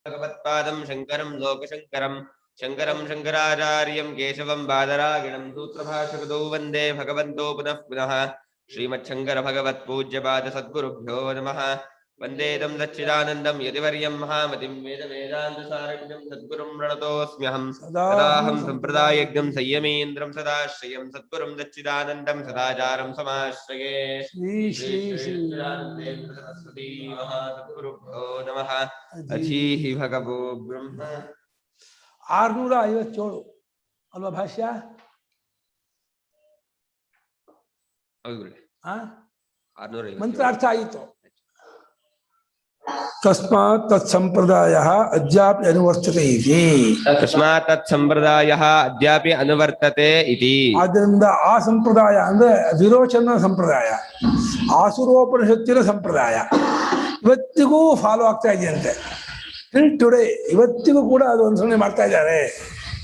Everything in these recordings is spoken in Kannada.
भगवत्पादं शङ्करं लोकशङ्करं शङ्करं शङ्कराचार्यं केशवं बादरायणं सूत्रभाष्यकृतौ वन्दे भगवन्तो पुनः पुनः श्रीमच्छङ्करभगवत्पूज्यपादसद्गुरुभ्यो नमः। वन्देदं सच्चिदानन्दं यतिवर्यं महामतिं वेदवेदान्तसारथिं सद्गुरुं प्रणतोऽस्म्यहं सदाहं सम्प्रदायज्ञं संयमीन्द्रं सदाश्रयं सद्गुरुं सच्चिदानन्दं सदाचारं समाश्रये। श्री सरस्वती महासद्गुरुभ्यो नमः। अधीः भगवो ब्रह्म 657 ಅಲ್ವಾ ಭಾಷ್ಯ? ಮಂತ್ರ ಅರ್ಥ ಆಯಿತು. ತಸ್ಮಾತ್ ತತ್ ಸಂಪ್ರದಾಯಃ ಅದ್ಯಾಪಿ ಅನುವರ್ತತೆ ಇತಿ. ತಸ್ಮಾತ್ ತತ್ ಸಂಪ್ರದಾಯಃ ಅದ್ಯಾಪಿ ಅನುವರ್ತತೆ ಇತಿ. ಆದ್ದರಿಂದ ಆ ಸಂಪ್ರದಾಯ ಅಂದ್ರೆ ವಿರೋಚನ ಸಂಪ್ರದಾಯ, ಆಸುರೋಪನಿಷತ್ತಿನ ಸಂಪ್ರದಾಯ ಇವತ್ತಿಗೂ ಫಾಲೋ ಆಗ್ತಾ ಇದೆಯಂತೆ. ಟಿಲ್ ಟುಡೇ ಇವತ್ತಿಗೂ ಕೂಡ ಅದು ಅನುಸರಣೆ ಮಾಡ್ತಾ ಇದ್ದಾರೆ.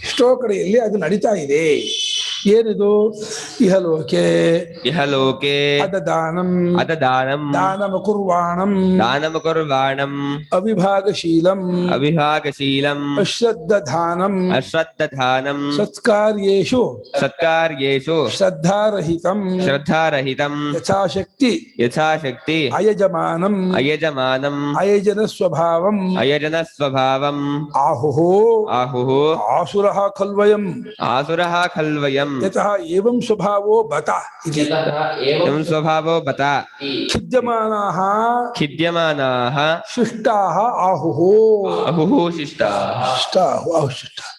ಎಷ್ಟೋ ಕಡೆಯಲ್ಲಿ ಅದು ನಡೀತಾ ಇದೆ. ಏನಿದು? ಇಹಲೋಕೆ ಇಹಲೋಕೆ ಅದದಾನಂ ಅದದಾನಂ ದಾನಮಕುರ್ವಾಣಂ ದಾನಮಕುರ್ವಾಣಂ ಅವಿಭಾಗಶೀಲಂ ಅವಿಭಾಗಶೀಲಂ ಅಶ್ರದ್ಧಾನಂ ಅಶ್ರದ್ಧಾನಂ ಸತ್ಕಾರ್ಯೇಷು ಸತ್ಕಾರ್ಯೇಷು ಶ್ರದ್ಧಾರಹಿತಂ ಶ್ರದ್ಧಾರಹಿತಂ ಯಥಾಶಕ್ತಿ ಯಥಾಶಕ್ತಿ ಅಯಜಮಾನಂ ಅಯಜಮಾನಂ ಅಯಜನ ಸ್ವಭಾವಂ ಅಯಜನ ಸ್ವಭಾವಂ ಆಹುಃ ಆಹುಃ ಆಸುರಃ ಖಲ್ವಯಂ ಆಸುರಃ ಖಲ್ವಯಂ ಯತಃ ಏವಂ ಸ್ವಭಾವೋ ಬತ ಇತಿ. ಏವಂ ಸ್ವಭಾವೋ ಬತ ಖಿದ್ಯಮಾನಾಃ ಖಿದ್ಯಮಾನಾಃ ಶಿಷ್ಟಾಃ ಆಹುಃ ಅಹುಃ ಶಿಷ್ಟಾಃ ಶಿಷ್ಟಾಃ ಆಹುಃ ಶಿಷ್ಟಾಃ.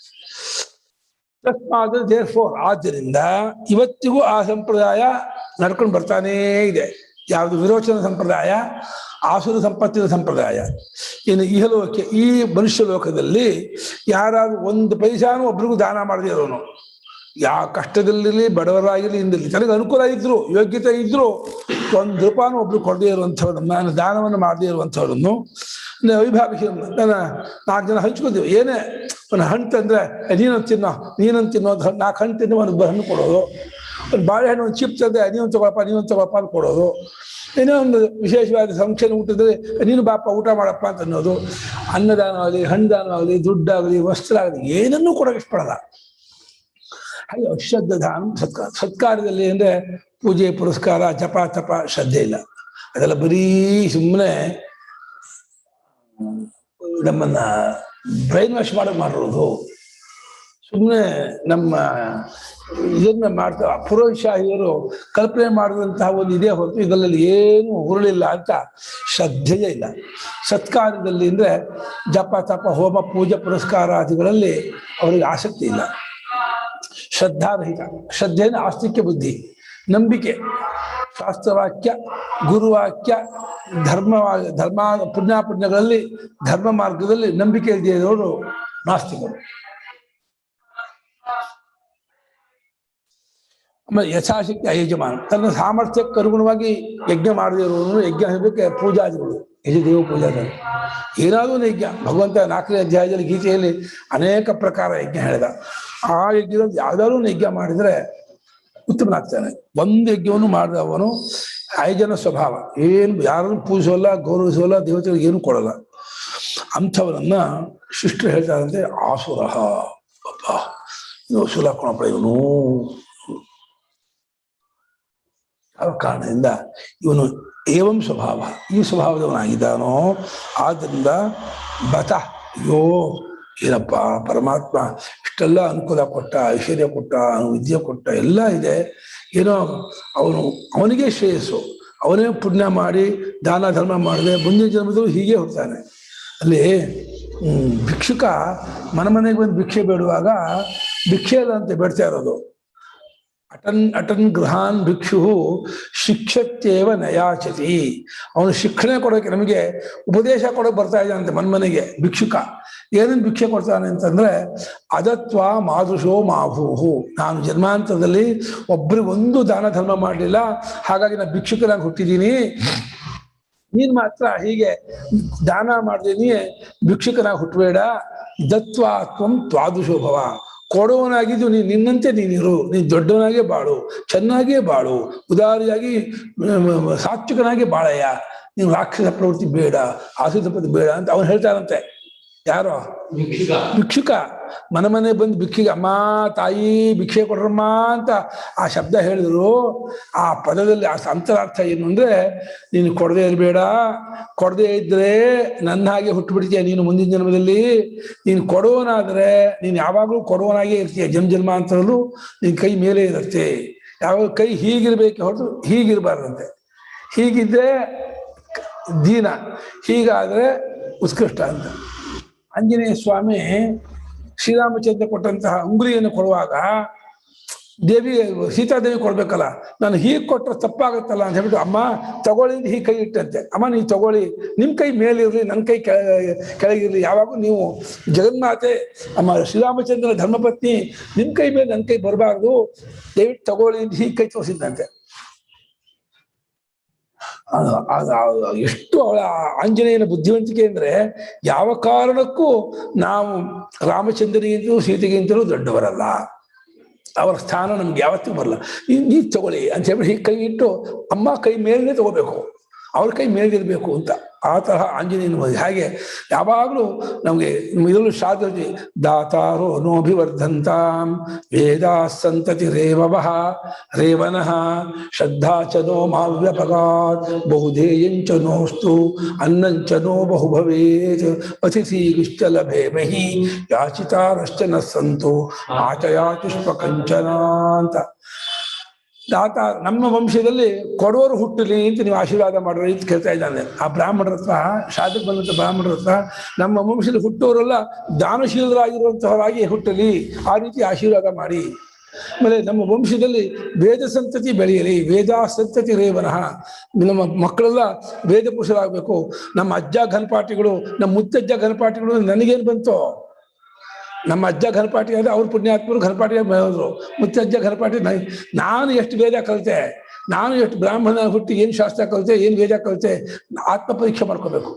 ತಸ್ಮಾತ್ ದೇರ್ಫೋರ್ ಆದ್ದರಿಂದ ಇವತ್ತಿಗೂ ಆ ಸಂಪ್ರದಾಯ ನಡ್ಕೊಂಡು ಬರ್ತಾನೇ ಇದೆ. ಯಾವುದು? ವಿರೋಚನ ಸಂಪ್ರದಾಯ, ಆಸುರ ಸಂಪತ್ತಿನ ಸಂಪ್ರದಾಯ. ಇನ್ನು ಇಹಲೋಕೆ ಈ ಮನುಷ್ಯ ಲೋಕದಲ್ಲಿ ಯಾರಾದ್ರೂ ಒಂದು ಪೈಸಾನು ಒಬ್ರಿಗೂ ದಾನ ಮಾಡದೇ ಇರೋನು, ಯಾವ ಕಷ್ಟದಲ್ಲಿ ಬಡವರಾಗಿರಲಿ ಇಂದಿರಲಿ, ತನಗೆ ಅನುಕೂಲ ಇದ್ರು ಯೋಗ್ಯತೆ ಇದ್ರು ಒಂದು ರೂಪಾನು ಒಬ್ರು ಕೊಡದೇ ಇರುವಂಥವ್ರನ್ನ, ನಾನು ದಾನವನ್ನು ಮಾಡದೇ ಇರುವಂಥವ್ರನ್ನು ಅವಿಭಾಗ ನನ್ನ 4 ಜನ ಹಂಚ್ಕೊತೀವಿ. ಏನೇ ಒಂದು ಹಣ್ಣು ತಂದ್ರೆ ನೀನೊಂದು ತಿನ್ನೋ ನೀನೊಂದು ತಿನ್ನೋ, 4 ಹಣ್ಣು ತಿನ್ನೋ ಒಂದು ಹಣ್ಣು ಕೊಡೋದು. ಒಂದು ಬಾಳೆಹಣ್ಣು ಒಂದು ಚಿಪ್ ತಂದ್ರೆ ನೀವೊಂದು ತಗೊಳಪ್ಪ ಅಂತ ಕೊಡೋದು. ಏನೋ ಒಂದು ವಿಶೇಷವಾದ ಫಂಕ್ಷನ್ ಊಟದಲ್ಲಿ ನೀನು ಬಾಪ ಊಟ ಮಾಡಪ್ಪ ಅಂತ ಅನ್ನೋದು. ಅನ್ನದಾನವಾಗಲಿ, ಹಣ್ಣುದಾನವಾಗಲಿ, ದುಡ್ಡಾಗಲಿ, ವಸ್ತ್ರ ಆಗಲಿ ಏನನ್ನೂ ಕೊಡೋಕೆ ಇಷ್ಟಪಡಲ್ಲ. ಹಾಗೆ ಅಶ್ರದ್ಧ ದಾನ ಸತ್ಕಾರ್ಯದಲ್ಲಿ ಅಂದ್ರೆ ಪೂಜೆ ಪುರಸ್ಕಾರ ಜಪ ತಪ ಶ್ರದ್ಧೆ ಇಲ್ಲ. ಅದೆಲ್ಲ ಬರೀ ಸುಮ್ಮನೆ ನಮ್ಮನ್ನ ಬ್ರೈನ್ ವಾಶ್ ಮಾಡಿರೋದು. ಸುಮ್ಮನೆ ನಮ್ಮ ಇದನ್ನ ಮಾಡ್ತಾ ಪುರೋಹಿತರು ಕಲ್ಪನೆ ಮಾಡಿದಂತಹ ಒಂದು ಇದೇ ಹೊರತು ಇದರಲ್ಲಿ ಏನು ಹುರುಳಿಲ್ಲ ಅಂತ ಶ್ರದ್ಧೆಯೇ ಇಲ್ಲ. ಸತ್ಕಾರ್ಯದಲ್ಲಿ ಅಂದ್ರೆ ಜಪ ತಪ ಹೋಮ ಪೂಜೆ ಪುರಸ್ಕಾರಾದಿಗಳಲ್ಲಿ ಅವರಿಗೆ ಆಸಕ್ತಿ ಇಲ್ಲ. ಶ್ರದ್ಧಾರಹಿತ. ಶ್ರದ್ಧೆಯನ್ನು ಆಸ್ತಿಕ್ಯ ಬುದ್ಧಿ, ನಂಬಿಕೆ, ಶಾಸ್ತ್ರವಾಕ್ಯ, ಗುರುವಾಕ್ಯ, ಧರ್ಮ ಪುಣ್ಯಾಪುಣ್ಯಗಳಲ್ಲಿ ಧರ್ಮ ಮಾರ್ಗದಲ್ಲಿ ನಂಬಿಕೆ ಇದ್ದವರು ನಾಸ್ತಿಕರು. ಆಮೇಲೆ ಯಥಾಶಕ್ತಿ ಅಯಜಮಾನ, ತನ್ನ ಸಾಮರ್ಥ್ಯಕ್ಕೆ ಅನುಗುಣವಾಗಿ ಯಜ್ಞ ಮಾಡದೇ ಇರುವವನು. ಯಜ್ಞ ಹೇಳಬೇಕು ಪೂಜಾದಿಗಳು, ಯಜದೇವ ಪೂಜಾದಿಗಳು. ಏನಾದರೂ ಒಂದು ಯಜ್ಞ, ಭಗವಂತ 4ನೇ ಅಧ್ಯಾಯದಲ್ಲಿ ಗೀತೆಯಲ್ಲಿ ಅನೇಕ ಪ್ರಕಾರ ಯಜ್ಞ ಹೇಳಿದ. ಆ ಯಜ್ಞದಲ್ಲಿ ಯಾವ್ದಾದ್ರು ಒಂದು ಯಜ್ಞ ಮಾಡಿದ್ರೆ ಉತ್ತಮನಾಗ್ತಾನೆ. ಒಂದು ಯಜ್ಞವನ್ನು ಮಾಡಿದವನು ಆಯೋಜನ ಸ್ವಭಾವ, ಏನು ಯಾರನ್ನು ಪೂಜಿಸೋಲ್ಲ, ಗೌರವಿಸೋಲ್ಲ, ದೇವತೆಗಳಿಗೆ ಏನು ಕೊಡಲ್ಲ. ಅಂಥವರನ್ನ ಶಿಷ್ಟರು ಹೇಳ್ತಾರಂತೆ ಆಸುರ. ಅಪ್ಪ ನೀವು ಸುಲಾಕೋಣಪ್ಪ, ಇವನು ಯಾವ ಕಾರಣದಿಂದ ಇವನು ಏವಂ ಸ್ವಭಾವ, ಈ ಸ್ವಭಾವದವನಾಗಿದ್ದಾನೋ. ಆದ್ದರಿಂದ ಬತ, ಅಯ್ಯೋ ಏನಪ್ಪ ಪರಮಾತ್ಮ ಇಷ್ಟೆಲ್ಲ ಅನುಕೂಲ ಕೊಟ್ಟ, ಐಶ್ವರ್ಯ ಕೊಟ್ಟ, ವಿದ್ಯೆ ಕೊಟ್ಟ, ಎಲ್ಲ ಇದೆ. ಏನೋ ಅವನಿಗೆ ಶ್ರೇಯಸ್ಸು, ಅವನೇ ಪುಣ್ಯ ಮಾಡಿ ದಾನ ಧರ್ಮ ಮಾಡಿದೆ, ಮುಂದಿನ ಜನ್ಮದಲ್ಲೂ ಹೀಗೆ ಹೋಗ್ತಾನೆ. ಅಲ್ಲಿ ಭಿಕ್ಷುಕ ಮನೆಗೆ ಬಂದು ಭಿಕ್ಷೆ ಬೇಡುವಾಗ ಭಿಕ್ಷೆ ಅಲ್ಲ ಅಂತ ಬೇಡ್ತಾ ಇರೋದು. ಅಟನ್ ಗೃಹಾನ್ ಭಿಕ್ಷು ಶಿಕ್ಷತ್ಯೇವ ನಯಾಚತಿ. ಅವನು ಶಿಕ್ಷಣ ಕೊಡೋಕೆ, ನಮಗೆ ಉಪದೇಶ ಕೊಡೋಕೆ ಬರ್ತಾ ಇದ್ದಾನಂತೆ ಮನೆಗೆ ಭಿಕ್ಷುಕ. ಏನೇನು ಭಿಕ್ಷೆ ಕೊಡ್ತಾನೆ ಅಂತಂದ್ರೆ ಅದತ್ವ ಮಾದೃಶೋ ಮಾಭೂಹು, ನಾನು ಜನ್ಮಾಂತರದಲ್ಲಿ ಒಬ್ರಿಗೊಂದು ದಾನ ಧರ್ಮ ಮಾಡಲಿಲ್ಲ, ಹಾಗಾಗಿ ನಾನು ಭಿಕ್ಷುಕನಾಗಿ ಹುಟ್ಟಿದ್ದೀನಿ. ನೀನ್ ಮಾತ್ರ ಹೀಗೆ ದಾನ ಮಾಡ್ತೀನಿ, ಭಿಕ್ಷುಕನಾಗಿ ಹುಟ್ಟಬೇಡ. ದತ್ವಾ ತ್ವಂ ತ್ವಾದೃಶೋ ಭವ, ಕೊಡುವನಾಗಿದ್ದು ನಿನ್ನಂತೆ ನೀನಿರು, ನೀನು ದೊಡ್ಡವನಾಗೇ ಬಾಳು, ಚೆನ್ನಾಗೇ ಬಾಳು, ಉದಾರಿಯಾಗಿ ಸಾತ್ವಿಕನಾಗಿ ಬಾಳಯ್ಯ, ನೀನು ರಾಕ್ಷಸ ಪ್ರವೃತ್ತಿ ಬೇಡ, ಆಸುರ ಪ್ರವೃತ್ತಿ ಬೇಡ ಅಂತ ಅವನು ಹೇಳ್ತಾನಂತೆ. ಯಾರೋ ಭಿಕ್ಷುಕ ಮನೆ ಬಂದು ಭಿಕ್ಷಿಗೆ ಅಮ್ಮ ತಾಯಿ ಭಿಕ್ಷೆ ಕೊಡ್ರಮ್ಮ ಅಂತ ಆ ಶಬ್ದ ಹೇಳಿದ್ರು. ಆ ಪದದಲ್ಲಿ ಆ ಅಂತರಾರ್ಥ ಏನು ಅಂದ್ರೆ, ನೀನು ಕೊಡದೆ ಇರಬೇಡ, ಕೊಡದೆ ಇದ್ರೆ ನನ್ನ ಹಾಗೆ ಹುಟ್ಟುಬಿಡ್ತೀಯ ನೀನು ಮುಂದಿನ ಜನ್ಮದಲ್ಲಿ. ನೀನು ಕೊಡುವನಾದ್ರೆ ನೀನು ಯಾವಾಗಲೂ ಕೊಡುವನಾಗೇ ಇರ್ತೀಯ, ಜನ್ಮಾಂತರಲ್ಲೂ ನಿನ್ನ ಕೈ ಮೇಲೆ ಇರುತ್ತೆ. ಯಾವಾಗ ಕೈ ಹೀಗಿರ್ಬೇಕು ಹೊರತು ಹೀಗಿರ್ಬಾರ್ದಂತೆ. ಹೀಗಿದ್ರೆ ದೀನ, ಹೀಗಾದ್ರೆ ಉತ್ಕೃಷ್ಟ ಅಂತ. ಆಂಜನೇಯ ಸ್ವಾಮಿ ಶ್ರೀರಾಮಚಂದ್ರ ಕೊಟ್ಟಂತಹ ಉಂಗುರಿಯನ್ನು ಕೊಡುವಾಗ ದೇವಿ ಸೀತಾದೇವಿ ಕೊಡ್ಬೇಕಲ್ಲ, ನಾನು ಹೀಗೆ ಕೊಟ್ಟರೆ ತಪ್ಪಾಗುತ್ತಲ್ಲ ಅಂತ ಹೇಳ್ಬಿಟ್ಟು ಅಮ್ಮ ತಗೊಳ್ಳಿ ಹೀಗೆ ಕೈ ಇಟ್ಟಂತೆ. ಅಮ್ಮ ನೀವು ತಗೊಳ್ಳಿ, ನಿಮ್ಮ ಕೈ ಮೇಲಿರಲಿ ನನ್ನ ಕೈ ಕೆಳಗಿರಲಿ, ಯಾವಾಗೂ ನೀವು ಜಗನ್ಮಾತೆ ಅಮ್ಮ ಶ್ರೀರಾಮಚಂದ್ರ ಧರ್ಮಪತ್ನಿ, ನಿಮ್ಮ ಕೈ ಮೇಲೆ ನನ್ನ ಕೈ ಬರಬಾರ್ದು, ದಯವಿಟ್ಟು ತಗೊಳ್ಳಿ ಹೀಗೆ ಕೈ ತೋರಿಸಿದ್ದಂತೆ. ಎಷ್ಟು ಅವಳ ಆಂಜನೇಯನ ಬುದ್ಧಿವಂತಿಕೆ ಅಂದ್ರೆ, ಯಾವ ಕಾರಣಕ್ಕೂ ನಾವು ರಾಮಚಂದ್ರನಿಗಿಂತಲೂ ಸೀತೆಗಿಂತಲೂ ದೊಡ್ಡವರಲ್ಲ, ಅವರ ಸ್ಥಾನ ನಮ್ಗೆ ಯಾವತ್ತೂ ಬರಲ್ಲ, ನೀ ತಗೊಳ್ಳಿ ಅಂತ ಹೇಳ್ಬಿಟ್ಟು ಹೀಗೆ ಕೈ ಇಟ್ಟು ಅಮ್ಮ ಕೈ ಮೇಲೇ ತಗೋಬೇಕು, ಅವ್ರ ಕೈ ಮೇಲಿರಬೇಕು ಅಂತ. ಆ ತರಹ ಆಂಜನೇಯನ ಮದುವೆ. ಹಾಗೆ ಯಾವಾಗಲೂ ನಮಗೆ ಇದರಲ್ಲೂ ಶಾಸ್ತ್ರದಲ್ಲಿ ದಾತಾರೋ ನೋಭಿವರ್ಧಂತಾಂ ವೇದಾ ಸಂತತಿ ರೇವವಃ ರೇವನಃ ಶ್ರದ್ಧಾ ಚ ನೋ ಮಾವ್ಯಪಗಾತ್ ಬಹುಧೇಯಂಚ ನೋಸ್ತು ಅನ್ನಂಚ ನೋ ಬಹು ಭವೇತ್ ಅತಿಥಿಗಿಶ್ಚ ಲಭೇಮಹಿ ಯಾಚಿತಾರಶ್ಚ ನ ಸಂತು ಆಚಯಾಚುಷ್ಪ ಕಂಚನ ಅಂತ. ದಾತ ನಮ್ಮ ವಂಶದಲ್ಲಿ ಕೊಡೋರು ಹುಟ್ಟಲಿ ಅಂತ ನೀವು ಆಶೀರ್ವಾದ ಮಾಡೋರು ಅಂತ ಕೇಳ್ತಾ ಇದ್ದಾನೆ. ಆ ಬ್ರಾಹ್ಮಣರ ಹತ್ರ, ಶಾದಕ್ಕೆ ಬಂದಂಥ ಬ್ರಾಹ್ಮಣರ ಹತ್ರ, ನಮ್ಮ ವಂಶದಲ್ಲಿ ಹುಟ್ಟೋರೆಲ್ಲ ದಾನಶೀಲರಾಗಿರುವಂತಹವರಾಗಿ ಹುಟ್ಟಲಿ, ಆ ರೀತಿ ಆಶೀರ್ವಾದ ಮಾಡಿ. ಆಮೇಲೆ ನಮ್ಮ ವಂಶದಲ್ಲಿ ವೇದ ಸಂತತಿ ಬೆಳೆಯಲಿ, ವೇದಾ ಸಂತತಿ ರೇವನಃ, ನಮ್ಮ ಮಕ್ಕಳೆಲ್ಲ ವೇದ ಪುರುಷರಾಗಬೇಕು. ನಮ್ಮ ಅಜ್ಜ ಘನಪಾಠಿಗಳು, ನಮ್ಮ ಮುತ್ತಜ್ಜ ಘನಪಾಠಿಗಳು ನನಗೇನು ಬಂತು? ನಮ್ಮ ಅಜ್ಜ ಘನಪಾಠಿ ಅಂದರೆ ಅವ್ರ ಪುಣ್ಯಾತ್ಮರು ಘನಪಾಠಿ ಬೆಳೆದ್ರು. ಮುತ್ತಜ್ಜ ಘನಪಾಠಿ ನಾನು ಎಷ್ಟು ವೇದ ಕಲಿತೆ, ನಾನು ಎಷ್ಟು ಬ್ರಾಹ್ಮಣ ಹುಟ್ಟಿ ಏನು ಶಾಸ್ತ್ರ ಕಲಿತೆ, ಏನು ವೇದ ಕಲಿತೆ, ಆತ್ಮ ಪರೀಕ್ಷೆ ಮಾಡ್ಕೋಬೇಕು.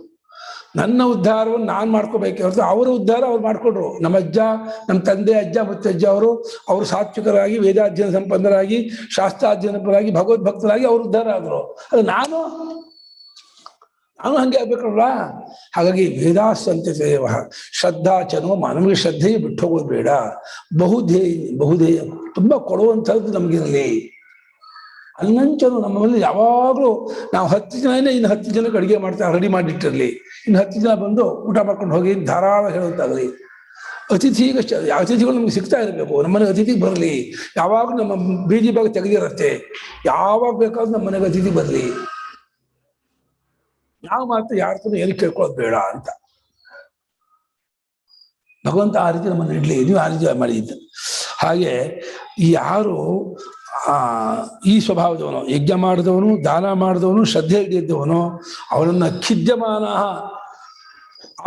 ನನ್ನ ಉದ್ಧಾರವನ್ನು ನಾನು ಮಾಡ್ಕೋಬೇಕೆ ಹೊರತು ಅವರ ಉದ್ಧಾರ ಅವ್ರು ಮಾಡ್ಕೊಂಡ್ರು. ನಮ್ಮ ಅಜ್ಜ, ನಮ್ಮ ತಂದೆ, ಅಜ್ಜ ಮುತ್ತಜ್ಜ ಅವರು ಸಾತ್ವಿಕರಾಗಿ ವೇದಾಧ್ಯಯನ ಸಂಪನ್ನರಾಗಿ ಶಾಸ್ತ್ರಾಧ್ಯಯನಪರಾಗಿ ಭಗವದ್ಭಕ್ತರಾಗಿ ಅವರು ಉದ್ಧಾರ ಆದರು. ಅದು ನಾನು ಹಂಗೆ ಆಗ್ಬೇಕಲ್ವ. ಹಾಗಾಗಿ ವೇದಾಸಂತೇವ ಶ್ರದ್ಧಾ ಚನೋ, ನಮಗೆ ಶ್ರದ್ಧೆಯೇ ಬಿಟ್ಟು ಹೋಗೋದು ಬೇಡ. ಬಹುಧೇಯ ತುಂಬ ಕೊಡುವಂಥದ್ದು ನಮಗಿರಲಿ. ಅನ್ನಂಚನು ನಮ್ಮಲ್ಲಿ ಯಾವಾಗಲೂ ನಾವು 10 ಜನನೇ ಇನ್ನು 10 ಜನಕ್ಕೆ ಅಡುಗೆ ಮಾಡ್ತಾ ರೆಡಿ ಮಾಡಿಟ್ಟಿರಲಿ, ಇನ್ನು 10 ಜನ ಬಂದು ಊಟ ಮಾಡ್ಕೊಂಡು ಹೋಗಿ ಧಾರಾಳ ಹೇಳುವಂತಾಗಲಿ. ಅತಿಥಿಗಳು ನಮ್ಗೆ ಸಿಗ್ತಾ ಇರಬೇಕು, ನಮ್ಮನೆಗೆ ಅತಿಥಿಗೆ ಬರಲಿ. ಯಾವಾಗ ನಮ್ಮ ಬೀದಿ ಭಾಗ ತೆಗೆದಿರತ್ತೆ, ಯಾವಾಗ ಬೇಕಾದ್ರೂ ನಮ್ಮ ಮನೆಗೆ ಅತಿಥಿ ಬರಲಿ. ನಾವು ಮಾತ್ರ ಯಾರ್ತೂ ಏನು ಕೇಳ್ಕೊಳ್ಳೋದು ಬೇಡ ಅಂತ ಭಗವಂತ ಆ ರೀತಿ ನಮ್ಮನ್ನು ಇಡ್ಲಿ, ನೀವು ಆ ರೀತಿ ಮಾಡಿದ್ದ. ಹಾಗೆ ಯಾರು ಈ ಸ್ವಭಾವದವನು, ಯಜ್ಞ ಮಾಡಿದವನು, ದಾನ ಮಾಡಿದವನು, ಶ್ರದ್ಧೆ ಹಿಡಿದಿದ್ದವನು, ಅವನನ್ನ ಖಿದ್ಯಮಾನ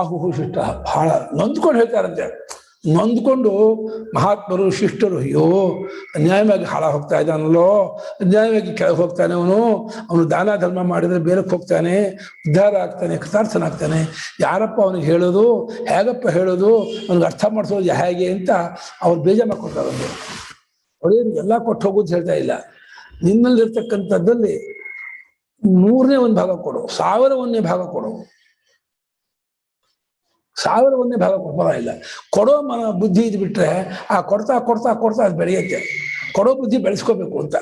ಆಹುಹು ಶಿಷ್ಟ, ಬಹಳ ನೊಂದ್ಕೊಂಡು ಹೇಳ್ತಾರಂತೆ. ನೊಂದ್ಕೊಂಡು ಮಹಾತ್ಮರು ಶಿಷ್ಟರು, ಅಯ್ಯೋ ಅನ್ಯಾಯವಾಗಿ ಹಾಳ ಹೋಗ್ತಾ ಇದ್ದಾನಲ್ಲೋ, ಅನ್ಯಾಯವಾಗಿ ಕೆಳಗೆ ಹೋಗ್ತಾನೆ ಅವನು ದಾನ ಧರ್ಮ ಮಾಡಿದ್ರೆ ಬೇರಕ್ಕೆ ಹೋಗ್ತಾನೆ, ಉದ್ಧಾರ ಆಗ್ತಾನೆ, ಕೃತಾರ್ಥನಾಗ್ತಾನೆ. ಯಾರಪ್ಪ ಅವನಿಗೆ ಹೇಳೋದು, ಹೇಗಪ್ಪ ಹೇಳೋದು, ಅವನಿಗೆ ಅರ್ಥ ಮಾಡಿಸೋದು ಹೇಗೆ ಅಂತ ಅವ್ರು ಬೇಜಾರು ಮಾಡ್ಕೊಡ್ತಾರೆ. ಅವರೇನು ಎಲ್ಲ ಕೊಟ್ಟು ಹೋಗೋದು ಹೇಳ್ತಾ ಇಲ್ಲ, ನಿನ್ನಲ್ಲಿರ್ತಕ್ಕಂಥದ್ದಲ್ಲಿ 100ನೇ ಭಾಗ ಕೊಡು, 1000ನೇ ಭಾಗ ಕೊಡು, 1000ನೇ ಭಾಗ ಪರವಾಗಿಲ್ಲ. ಕೊಡೋ ಬುದ್ಧಿ ಇದು ಬಿಟ್ರೆ ಆ ಕೊಡ್ತಾ ಕೊಡ್ತಾ ಕೊಡ್ತಾ ಅದು ಬೆಳೆಯುತ್ತೆ. ಕೊಡೋ ಬುದ್ಧಿ ಬೆಳೆಸ್ಕೋಬೇಕು ಅಂತ.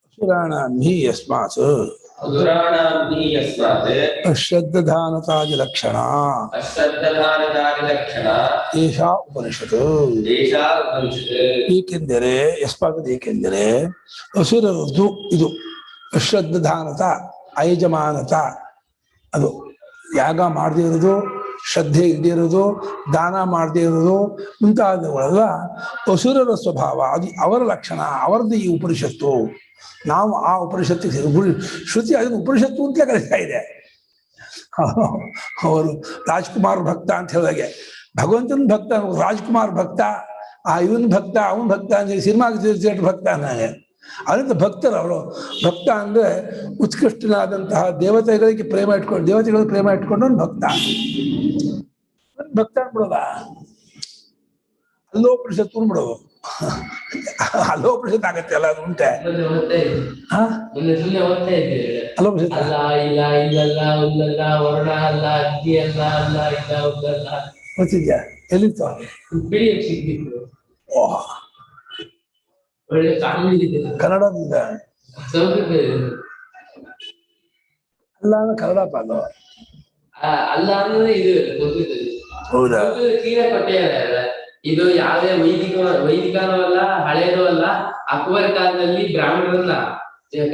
ಅಸುರಾಣಾಂಹಿ ಯಸ್ಮಾತ್ ಅಶ್ರದ್ಧಾನತಾದಿ ಲಕ್ಷಣ ಏಷಾ ಉಪನಿಷತ್. ಏಕೆಂದರೆ ಏಕೆಂದರೆ ಅಸುರರದ್ದು ಇದು ಅಶ್ರದ್ಧಾನತ, ಅಯಜಮಾನತ, ಅದು ಯಾಗ ಮಾಡದೇ ಇರೋದು, ಶ್ರದ್ಧೆ ಇಲ್ಲದೆ ಇರೋದು, ದಾನ ಮಾಡದೇ ಇರೋದು ಮುಂತಾದವುಗಳೆಲ್ಲ ಅಸುರರ ಸ್ವಭಾವ. ಅದು ಅವರ ಲಕ್ಷಣ, ಅವರದ್ದು ಈ ಉಪನಿಷತ್ತು. ನಾವು ಆ ಉಪನಿಷತ್ತಿಗೆ ಶ್ರುತಿ ಅದನ್ನು ಉಪನಿಷತ್ತು ಅಂತಲೇ ಕರೀತಾ ಇದೆ. ಅವರು ರಾಜ್ಕುಮಾರ್ ಭಕ್ತ ಅಂತ ಹೇಳಿದಾಗೆ ಭಗವಂತನ ಭಕ್ತ, ರಾಜ್ಕುಮಾರ್ ಭಕ್ತ, ಇವನ್ ಭಕ್ತ, ಅವನ್ ಭಕ್ತ ಅಂತ ಸಿನಿಮಾಗೆ ಭಕ್ತ ನನಗೆ ಅದರಿಂದ ಭಕ್ತರು ಅವರು. ಭಕ್ತ ಅಂದ್ರೆ ಉತ್ಕೃಷ್ಟನಾದಂತಹ ದೇವತೆಗಳಿಗೆ ಪ್ರೇಮ ಇಟ್ಕೊಂಡು ಭಕ್ತ ಭಕ್ತ ಅನ್ಬಿಡೋದ, ಅಲ್ಲೋ ಉಪನಿಷತ್ತು ಅನ್ಬಿಡೋದು. ಅಲೋಪನಿಷತ್ ಆಗತ್ತೆ ಅಲ್ಲ, ಅದು ಉಂಟೆ ಅಲೋಪನಿಷತ್ ಅಲ್ಲ ಇಲ್ಲ ಇಲ್ಲಲ್ಲ ಉಲ್ಲಲ್ಲ ವರ್ಣ ಅಲ್ಲ ಅಗ್ನಿ ಅಲ್ಲ ಅಲ್ಲ ಇಲ್ಲ ಉಲ್ಲಲ್ಲ ಗೊತ್ತಿದ್ಯಾ? ಎಲ್ಲಿತ್ತು? ಬಿಡಿ ಸಿಕ್ಕಿತ್ತು. ಓಹ್, ಒಳ್ಳೆ ಕಾಮಿಡಿ ಕನ್ನಡದಿಂದ ಸಂಸ್ಕೃತ ಅಲ್ಲ ಅಂದ್ರೆ ಕನ್ನಡ ಪಾಲು. ಅಲ್ಲ ಅಂದ್ರೆ ಇದು ಸಂಸ್ಕೃತ. ಹೌದಾ? ತೀರಾ ಕೊಟ್ಟೆಯಲ್ಲ ಇದು. ಯಾವುದೇ ವೈದಿಕನೂ ಅಲ್ಲ, ಹಳೇದು ಅಲ್ಲ. ಅಕ್ಬರ್ ಕಾಲದಲ್ಲಿ ಬ್ರಾಹ್ಮಣರನ್ನ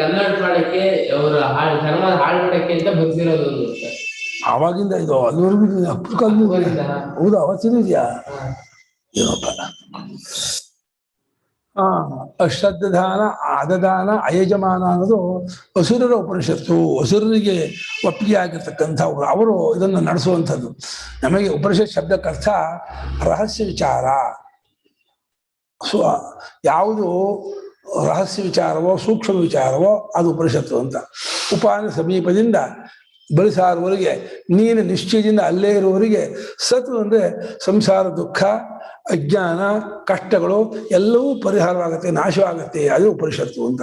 ಕನ್ನಡ ಮಾಡಕ್ಕೆ, ಅವರ ಧರ್ಮ ಹಾಳು ಮಾಡಕ್ಕೆ ಅಂತ ಬರ್ತಿರೋದು ಒಂದು. ಆವಾಗಿಂದ ಇದು ಅಲ್ಲಿವರೆಗೂ ಹೌದು, ಅವತ್ತಿದ್ಯಾ? ಏನಪ್ಪ ಅಶ್ರದ್ಧಾನ ಆದದಾನ ಅಯಜಮಾನ ಅನ್ನೋದು ಅಸುರರ ಉಪನಿಷತ್ತು. ಅಸುರರಿಗೆ ಒಪ್ಪಿಗೆ ಆಗಿರ್ತಕ್ಕಂಥ ಅವರು ಇದನ್ನು ನಡೆಸುವಂಥದ್ದು. ನಮಗೆ ಉಪನಿಷತ್ ಶಬ್ದಕ್ಕರ್ಥ ರಹಸ್ಯ ವಿಚಾರ. ಯಾವುದು ರಹಸ್ಯ ವಿಚಾರವೋ ಸೂಕ್ಷ್ಮ ವಿಚಾರವೋ ಅದು ಉಪನಿಷತ್ತು ಅಂತ. ಉಪಾನ ಸಮೀಪದಿಂದ ಬಳಿಸಾರುವವರಿಗೆ, ನೀನು ನಿಶ್ಚಯದಿಂದ ಅಲ್ಲೇ ಇರುವವರಿಗೆ ಸತ್ ಅಂದರೆ ಸಂಸಾರ ದುಃಖ ಅಜ್ಞಾನ ಕಷ್ಟಗಳು ಎಲ್ಲವೂ ಪರಿಹಾರವಾಗುತ್ತೆ, ನಾಶವಾಗುತ್ತೆ. ಅದು ಉಪನಿಷತ್ತು ಅಂತ.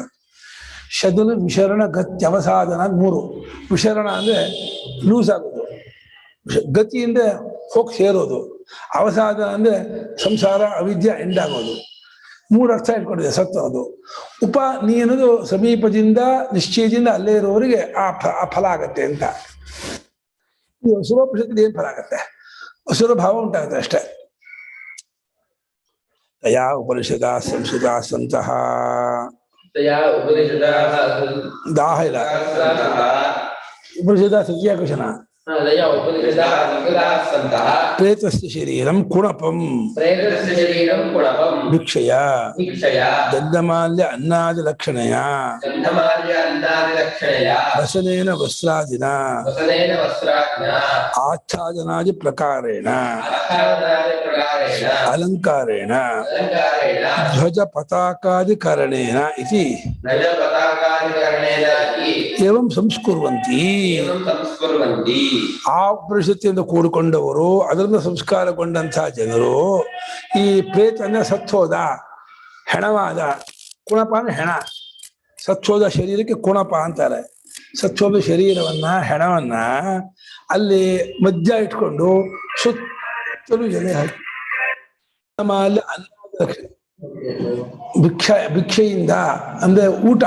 ಶದುನ ವಿಶರಣ ಗತ್ಯವಸಾಧನ 3. ವಿಶರಣ ಅಂದರೆ ಲೂಸ್ ಆಗೋದು, ಗತಿ ಅಂದರೆ ಹೋಗಿ ಸೇರೋದು, ಅವಸಾಧನ ಅಂದರೆ ಸಂಸಾರ ಅವಿದ್ಯೆ ಎಂಡ್ ಆಗೋದು. 3 ಅರ್ಥ ಇಟ್ಕೊಂಡಿದೆ ಸತ್ತು. ಅದು ನೀ ಅನ್ನೋದು ಸಮೀಪದಿಂದ ನಿಶ್ಚಯದಿಂದ ಅಲ್ಲೇ ಇರೋವರಿಗೆ ಆ ಫಲ ಆಗತ್ತೆ ಅಂತ. ಈ ಅಸುರೋಪನಿಷತ್ತಿಗೆ ಏನು ಫಲ ಆಗತ್ತೆ? ಅಸುರ ಭಾವ ಉಂಟಾಗುತ್ತೆ ಅಷ್ಟೇ. ತಯಾ ಉಪನಿಷದ ಸಂಸ್ಕೃತ ಸಂತಹ ದಾಹ ಇಲ್ಲ. ಉಪನಿಷದ ಸತ್ಯ ಕ್ವಶನ. ಪ್ರೇತಸ್ಯ ಶರೀರಂ ಕುಣಪಂ ಭಿಕ್ಷಯ ಗಂಧಮಾಲ್ಯ ಅನ್ನಾದಿ ಲಕ್ಷಣಯ ವಸನೇನ ವಸ್ತ್ರಾದಿನ ಆಚ್ಛಾದನಾದಿ ಪ್ರಕಾರೇಣ ಅಲಂಕಾರೇಣ ಧ್ವಜ ಪತಾಕಾದಿಕರಣೇನ ಇತಿ ಏವಂ ಸಂಸ್ಕುರ್ವಂತಿ. ಆ ಉಪನಿಷತ್ತಿನಿಂದ ಕೂಡಿಕೊಂಡವರು, ಅದರಿಂದ ಸಂಸ್ಕಾರಗೊಂಡಂತಹ ಜನರು ಈ ಪ್ರೇತನ ಸತ್ತೋದ ಹೆಣವಾದ, ಕುಣಪ ಅಂದ್ರೆ ಹೆಣ, ಸತ್ತೋದ ಶರೀರಕ್ಕೆ ಕುಣಪ ಅಂತಾರೆ. ಸತ್ತೋದ ಶರೀರವನ್ನ ಹೆಣವನ್ನ ಅಲ್ಲಿ ಮಧ್ಯ ಇಟ್ಕೊಂಡು ಸುತ್ತಲೂ ಎಲೆ ಹಾಕಿ ಭಿಕ್ಷೆಯಿಂದ ಅಂದ್ರೆ ಊಟ,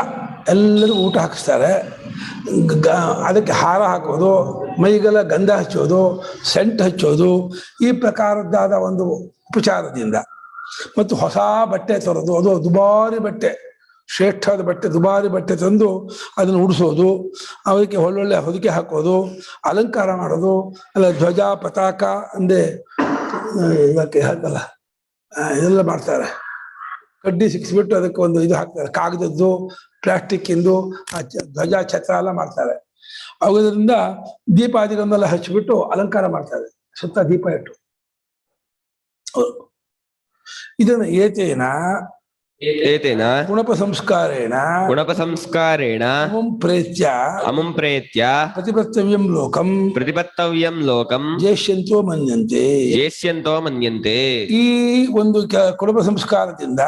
ಎಲ್ಲರೂ ಊಟ ಹಾಕಿಸ್ತಾರೆ. ಅದಕ್ಕೆ ಹಾರ ಹಾಕೋದು, ಮೈಗೆಲ್ಲ ಗಂಧ ಹಚ್ಚೋದು, ಸೆಂಟ್ ಹಚ್ಚೋದು, ಈ ಪ್ರಕಾರದ್ದಾದ ಒಂದು ಉಪಚಾರದಿಂದ, ಮತ್ತು ಹೊಸ ಬಟ್ಟೆ ತರೋದು, ಅದು ದುಬಾರಿ ಬಟ್ಟೆ, ಶ್ರೇಷ್ಠವಾದ ಬಟ್ಟೆ, ದುಬಾರಿ ಬಟ್ಟೆ ತಂದು ಅದನ್ನು ಉಡಿಸೋದು, ಅದಕ್ಕೆ ಒಳ್ಳೊಳ್ಳೆ ಹೊದಿಕೆ ಹಾಕೋದು, ಅಲಂಕಾರ ಮಾಡೋದು, ಅಲ್ಲ ಧ್ವಜ ಪತಾಕ ಅಂದೆ ಇದಕ್ಕೆ ಹಾಕಲ್ಲ, ಇದೆಲ್ಲ ಮಾಡ್ತಾರೆ. ಕಡ್ಡಿ ಸಿಕ್ಸ್ಬಿಟ್ಟು ಅದಕ್ಕೆ ಒಂದು ಇದು ಹಾಕ್ತಾರೆ, ಕಾಗದದ್ದು, ಪ್ಲಾಸ್ಟಿಕ್ ಇಂದು ಧ್ವಜ ಛತ್ರ ಎಲ್ಲ ಮಾಡ್ತಾರೆ. ಅವುದರಿಂದ ದೀಪಾದಿಗಳನ್ನೆಲ್ಲ ಹಚ್ಚಿಬಿಟ್ಟು ಅಲಂಕಾರ ಮಾಡ್ತಾರೆ, ಸುತ್ತ ದೀಪ ಇಟ್ಟು. ಇದನ್ನ ಏತೇನ ಗುಣಪ ಸಂಸ್ಕಾರೇಣ ಅಮಂ ಪ್ರೇತ್ಯ ಪ್ರತಿಪತ್ತವ್ಯಂ ಲೋಕಂ ಜೇಷ್ಯಂತೋ ಮನ್ಯಂತೆ. ಈ ಒಂದು ಕುಣಪ ಸಂಸ್ಕಾರದಿಂದ